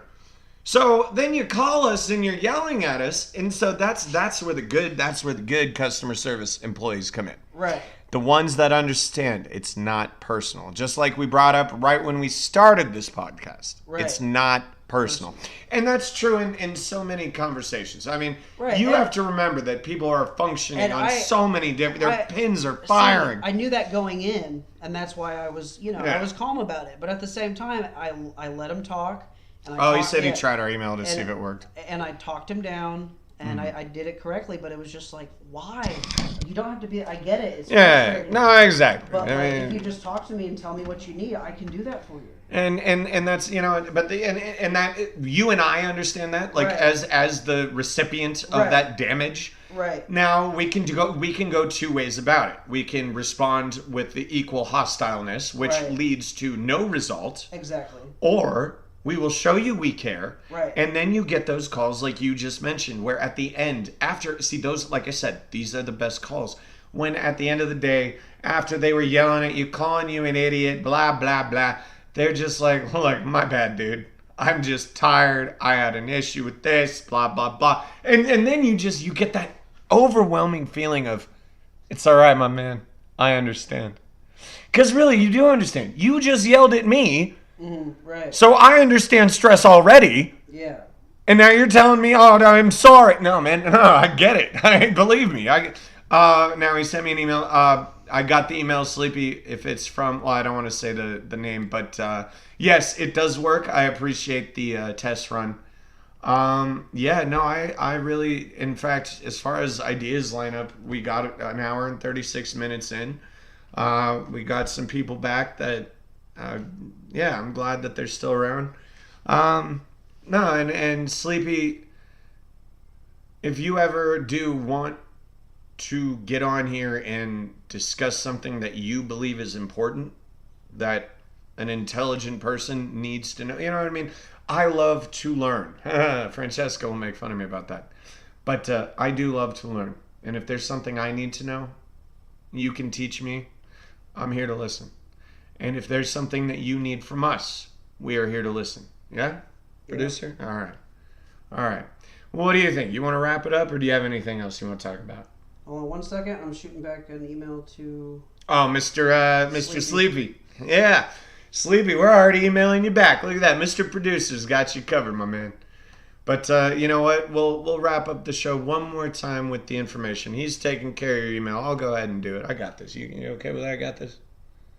So then you call us and you're yelling at us, and so that's where the good customer service employees come in. Right. The ones that understand it's not personal. Just like we brought up right when we started this podcast. Right. It's not personal. And that's true in so many conversations. I mean, Right, you and- have to remember that people are functioning And on so many different... Their pins are See, firing. I knew that going in, and that's why I was, Yeah. I was calm about it. But at the same time, I let him talk. And he said he tried our email to see if and- it worked. And I talked him down, and I did it correctly. But it was just like, why? You don't have to be. I get it. It's Yeah, frustrating. no, exactly. But I like, mean, if you just talk to me and tell me what you need, I can do that for you. and that's but that you and I understand that like Right. as the recipient of Right. that damage. Right. Now we can go two ways about it. We can respond with the equal hostileness, which Right. leads to no result, Exactly. or we will show you we care, Right. and then you get those calls like you just mentioned, where at the end, those, like I said, these are the best calls. When at the end of the day, after they were yelling at you, calling you an idiot, blah, blah, blah, they're just like, look, my bad, dude. I'm just tired. I had an issue with this, blah, blah, blah. And then you get that overwhelming feeling of, it's all right, my man. I understand. Because really, you do understand. You just yelled at me. Right. So I understand stress already, Yeah. and now you're telling me, "Oh, no, I'm sorry." No, man, no, I get it. Believe me. Now he sent me an email. I got the email, Sleepy. If it's from, well, I don't want to say the name, but yes, it does work. I appreciate the test run. I really, in fact, as far as ideas line up, we got an hour and 36 minutes in. We got some people back that. I'm glad that they're still around. And Sleepy, if you ever do want to get on here and discuss something that you believe is important, that an intelligent person needs to know, you know what I mean? I love to learn. Francesca will make fun of me about that. But I do love to learn. And if there's something I need to know, you can teach me. I'm here to listen. And if there's something that you need from us, we are here to listen. Yeah? Producer? All right. Well, what do you think? You want to wrap it up, or do you have anything else you want to talk about? Hold on 1 second. I'm shooting back an email to... Oh, Mr. Sleepy. Yeah. Sleepy, we're already emailing you back. Look at that. Mr. Producer's got you covered, my man. But you know what? We'll wrap up the show one more time with the information. He's taking care of your email. I'll go ahead and do it. I got this. You okay with that? I got this.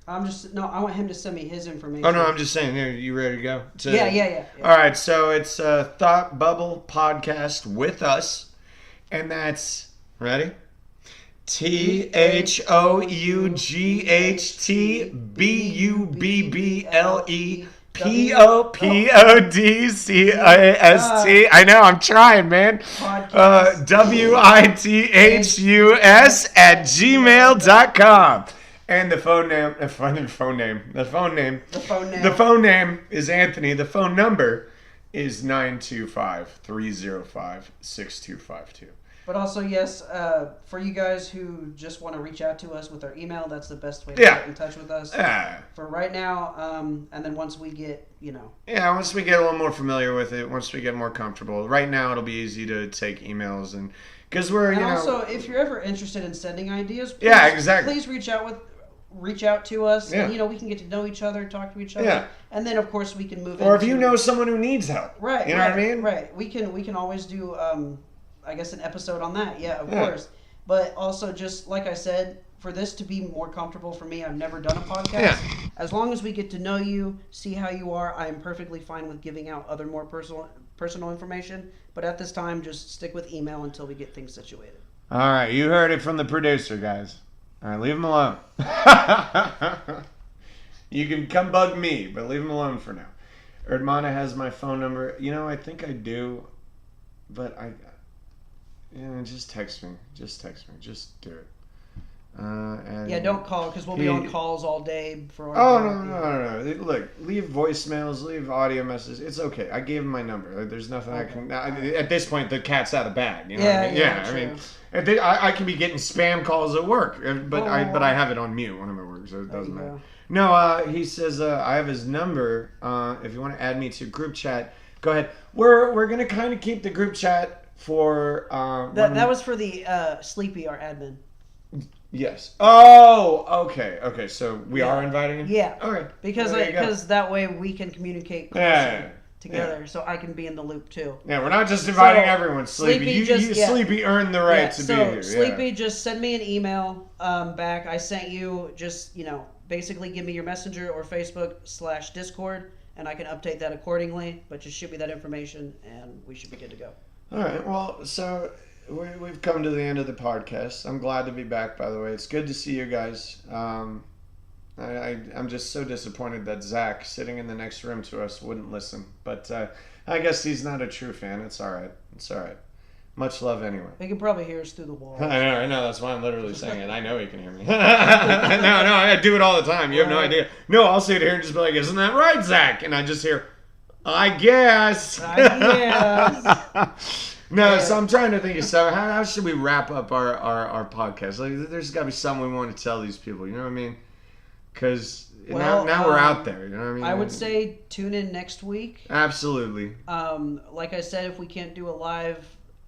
I want him to send me his information. Oh, no, I'm just saying. You ready to go? Yeah. All right, so it's Thought Bubble Podcast with us, and that's, ready? THOUGHTBUBBLEPOPODCAST. I know, I'm trying, man. WITHUS@gmail.com. And the phone name is Anthony. The phone number is 925-305-6252. But also, yes, for you guys who just want to reach out to us with our email, that's the best way to Yeah. get in touch with us. Yeah. For right now, and then once we get, Yeah, once we get a little more familiar with it, once we get more comfortable. Right now, it'll be easy to take emails and because we're and you know. also if you're ever interested in sending ideas, please, Yeah, exactly. Please reach out to us, Yeah. and we can get to know each other, talk to each other, Yeah. and then of course we can move. Or if into, you know someone who needs help, right, you know right, what I mean? Right, we can always do, I guess, an episode on that. Yeah, of Yeah. course. But also, just like I said, for this to be more comfortable for me, I've never done a podcast. Yeah. As long as we get to know you, see how you are, I am perfectly fine with giving out other more personal information. But at this time, just stick with email until we get things situated. All right, you heard it from the producer, guys. All right, leave him alone. You can come bug me, but leave him alone for now. Erdmana has my phone number. I think I do, but just text me. Just text me. Just do it. And Yeah, don't call because we'll be on calls all day for. Oh no! Look, leave voicemails, leave audio messages. It's okay. I gave him my number. There's nothing I can. At this point, the cat's out of the bag. You know what I mean? Yeah, I mean, I can be getting spam calls at work, but I have it on mute when I'm at work, so it doesn't matter. No, he says I have his number. If you want to add me to group chat, go ahead. We're gonna kind of keep the group chat for. That was for the Sleepy, our admin. Yes. Oh, okay. So we are inviting him. Yeah. Okay. Because that way we can communicate closer together, so I can be in the loop too. Yeah, we're not just inviting everyone. Sleepy, Sleepy earned the right to be here. Sleepy, just send me an email back. I sent you just basically give me your Messenger or Facebook/Discord, and I can update that accordingly. But just shoot me that information, and we should be good to go. All right. Well, so. We've come to the end of the podcast. I'm glad to be back, by the way. It's good to see you guys. I'm just so disappointed that Zach, sitting in the next room to us, wouldn't listen. But I guess he's not a true fan. It's all right. Much love anyway. He can probably hear us through the wall. I know. That's why I'm literally saying it. I know he can hear me. No, I do it all the time. You have no idea. No, I'll sit here and just be like, isn't that right, Zach? And I just hear, I guess. No, so I'm trying to think of something. How should we wrap up our podcast? Like, there's got to be something we want to tell these people. You know what I mean? Because now we're out there. You know what I mean? I would say tune in next week. Absolutely. Like I said, if we can't do a live.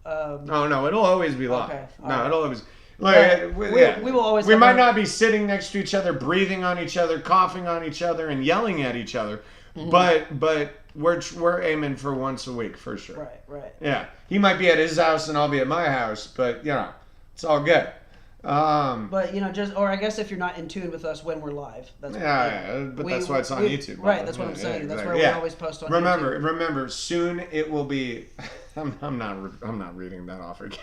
No, it'll always be live. Okay. It'll always. Like, we will always. We might not be sitting next to each other, breathing on each other, coughing on each other, and yelling at each other, but. We're aiming for once a week for sure. Right. Yeah, he might be at his house and I'll be at my house, but it's all good. But I guess if you're not in tune with us when we're live, that's that's why it's on YouTube. Right, that's what I'm saying. Exactly. That's why we always post on. YouTube. Remember, soon it will be. I'm not reading that off again.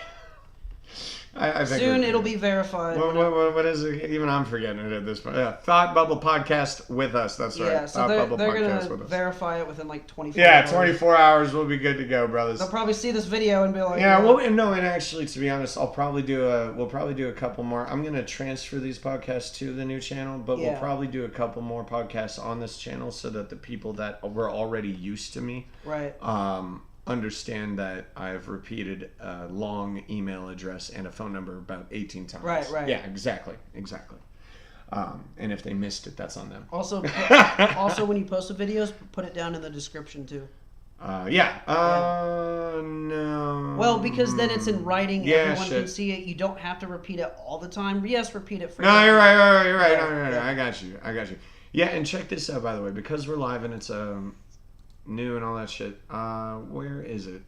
I think soon it'll be verified. What is it? Even I'm forgetting it at this point. Yeah, Thought Bubble Podcast with us. That's right. Yeah, so they're going to verify it within like 24 hours. Yeah, 24 hours. We'll be good to go, brothers. They'll probably see this video and be like... Yeah, and actually, to be honest, we'll probably do a couple more. I'm going to transfer these podcasts to the new channel, but we'll probably do a couple more podcasts on this channel so that the people that were already used to me... Right. Understand that I've repeated a long email address and a phone number about 18 times. Right. Yeah, exactly. And if they missed it, that's on them. Also, when you post the videos, put it down in the description too. No. Well, because then it's in writing. Everyone can see it. You don't have to repeat it all the time. Yes, repeat it for. No, you're right. You're right. No. I got you. Yeah, and check this out, by the way, because we're live and it's new and all that shit. Where is it?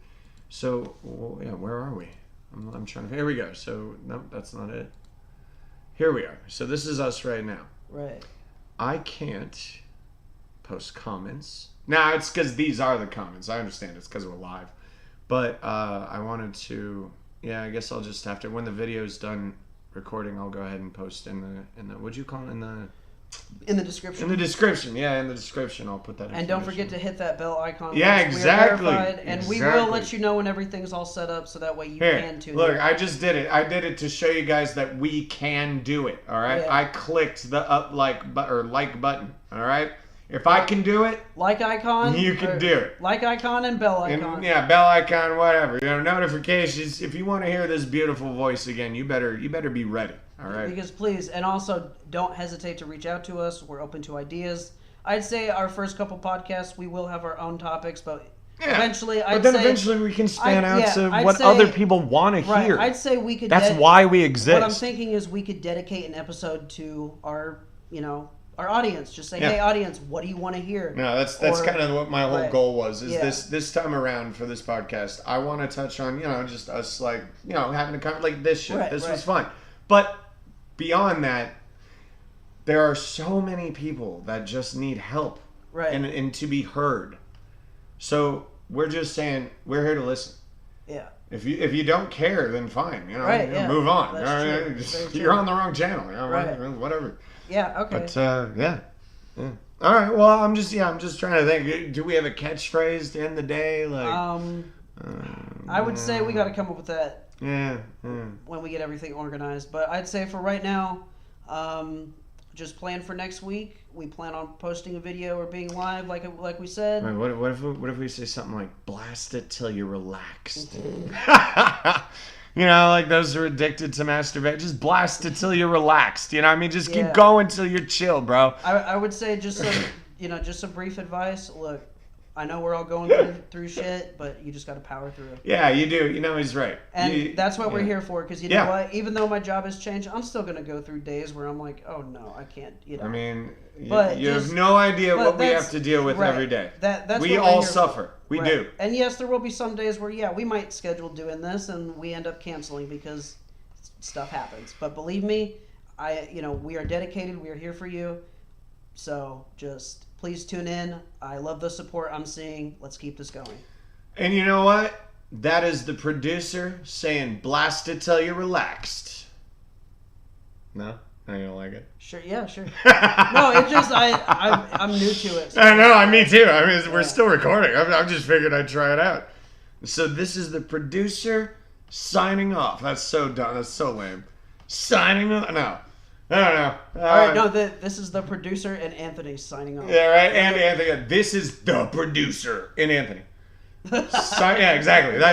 So, where are we? I'm trying to. Here we go. So, no, that's not it. Here we are. So this is us right now. Right. I can't post comments. Now it's because these are the comments. I understand it's because we're live, but I wanted to. Yeah, I guess I'll just have to. When the video's done recording, I'll go ahead and post in the. What'd you call it in the description. In the description, I'll put that. And don't forget to hit that bell icon. Yeah, exactly. We will let you know when everyth's all set up, so that way you can tune in. Look, I just did it. I did it to show you guys that we can do it. All right. Yeah. I clicked the like button. All right. If I can do it, Like icon. you can do it. Like icon and bell icon. And yeah, bell icon, whatever. Notifications. If you want to hear this beautiful voice again, you better be ready. All right. Because please, and also don't hesitate to reach out to us. We're open to ideas. I'd say our first couple podcasts, we will have our own topics, but eventually, eventually we can span out to I'd what say- other people want to right, hear. I'd say we could. That's why we exist. What I'm thinking is we could dedicate an episode to our audience. Just say, hey, audience, what do you want to hear? No, that's kind of what my whole Right. goal was. Is Yeah. this time around for this podcast, I want to touch on just us having a conversation like this shit. Right, This right. was fun, but beyond that, there are so many people that just need help, Right. and to be heard. So we're just saying we're here to listen. Yeah. If you don't care, then fine. Right, yeah. Move on. That's true. Very true. You're on the wrong channel. Right. Whatever. Yeah. Okay. But yeah. All right. Well, I'm just trying to think. Do we have a catchphrase to end the day? Like, I would say we got to come up with that yeah. when we get everything organized. But I'd say for right now, just plan for next week. We plan on posting a video or being live, like we said. Wait, what if we say something like "blast it till you're relaxed"? Like those who are addicted to masturbate. Just blast it till you're relaxed. You know what I mean? Just keep Yeah. going till you're chill, bro. I would say just some brief advice. Look, I know we're all going through shit, but you just got to power through. Yeah, you do. He's right. And that's what we're here for. Because you know Yeah. what? Even though my job has changed, I'm still gonna go through days where I'm like, oh no, I can't. I mean, But you just- have no idea but what we that's- have to deal with right. every day. That's we what we're all here for. suffer. We Right. do. And yes, there will be some days where we might schedule doing this and we end up canceling because stuff happens. But believe me, we are dedicated. We are here for you. So just please tune in. I love the support I'm seeing. Let's keep this going. And you know what? That is the producer saying, "Blast it till you're relaxed." No, you don't like it. Sure. Yeah. Sure. No, it's just I'm new to it. So. I know. Me too. I mean, we're still recording. I'm just figured I'd try it out. So this is the producer signing off. That's so dumb. That's so lame. Signing off. No, I don't know. All right. No, this is the producer and Anthony signing off. Yeah, right. And Anthony. This is the producer and Anthony. Yeah, exactly.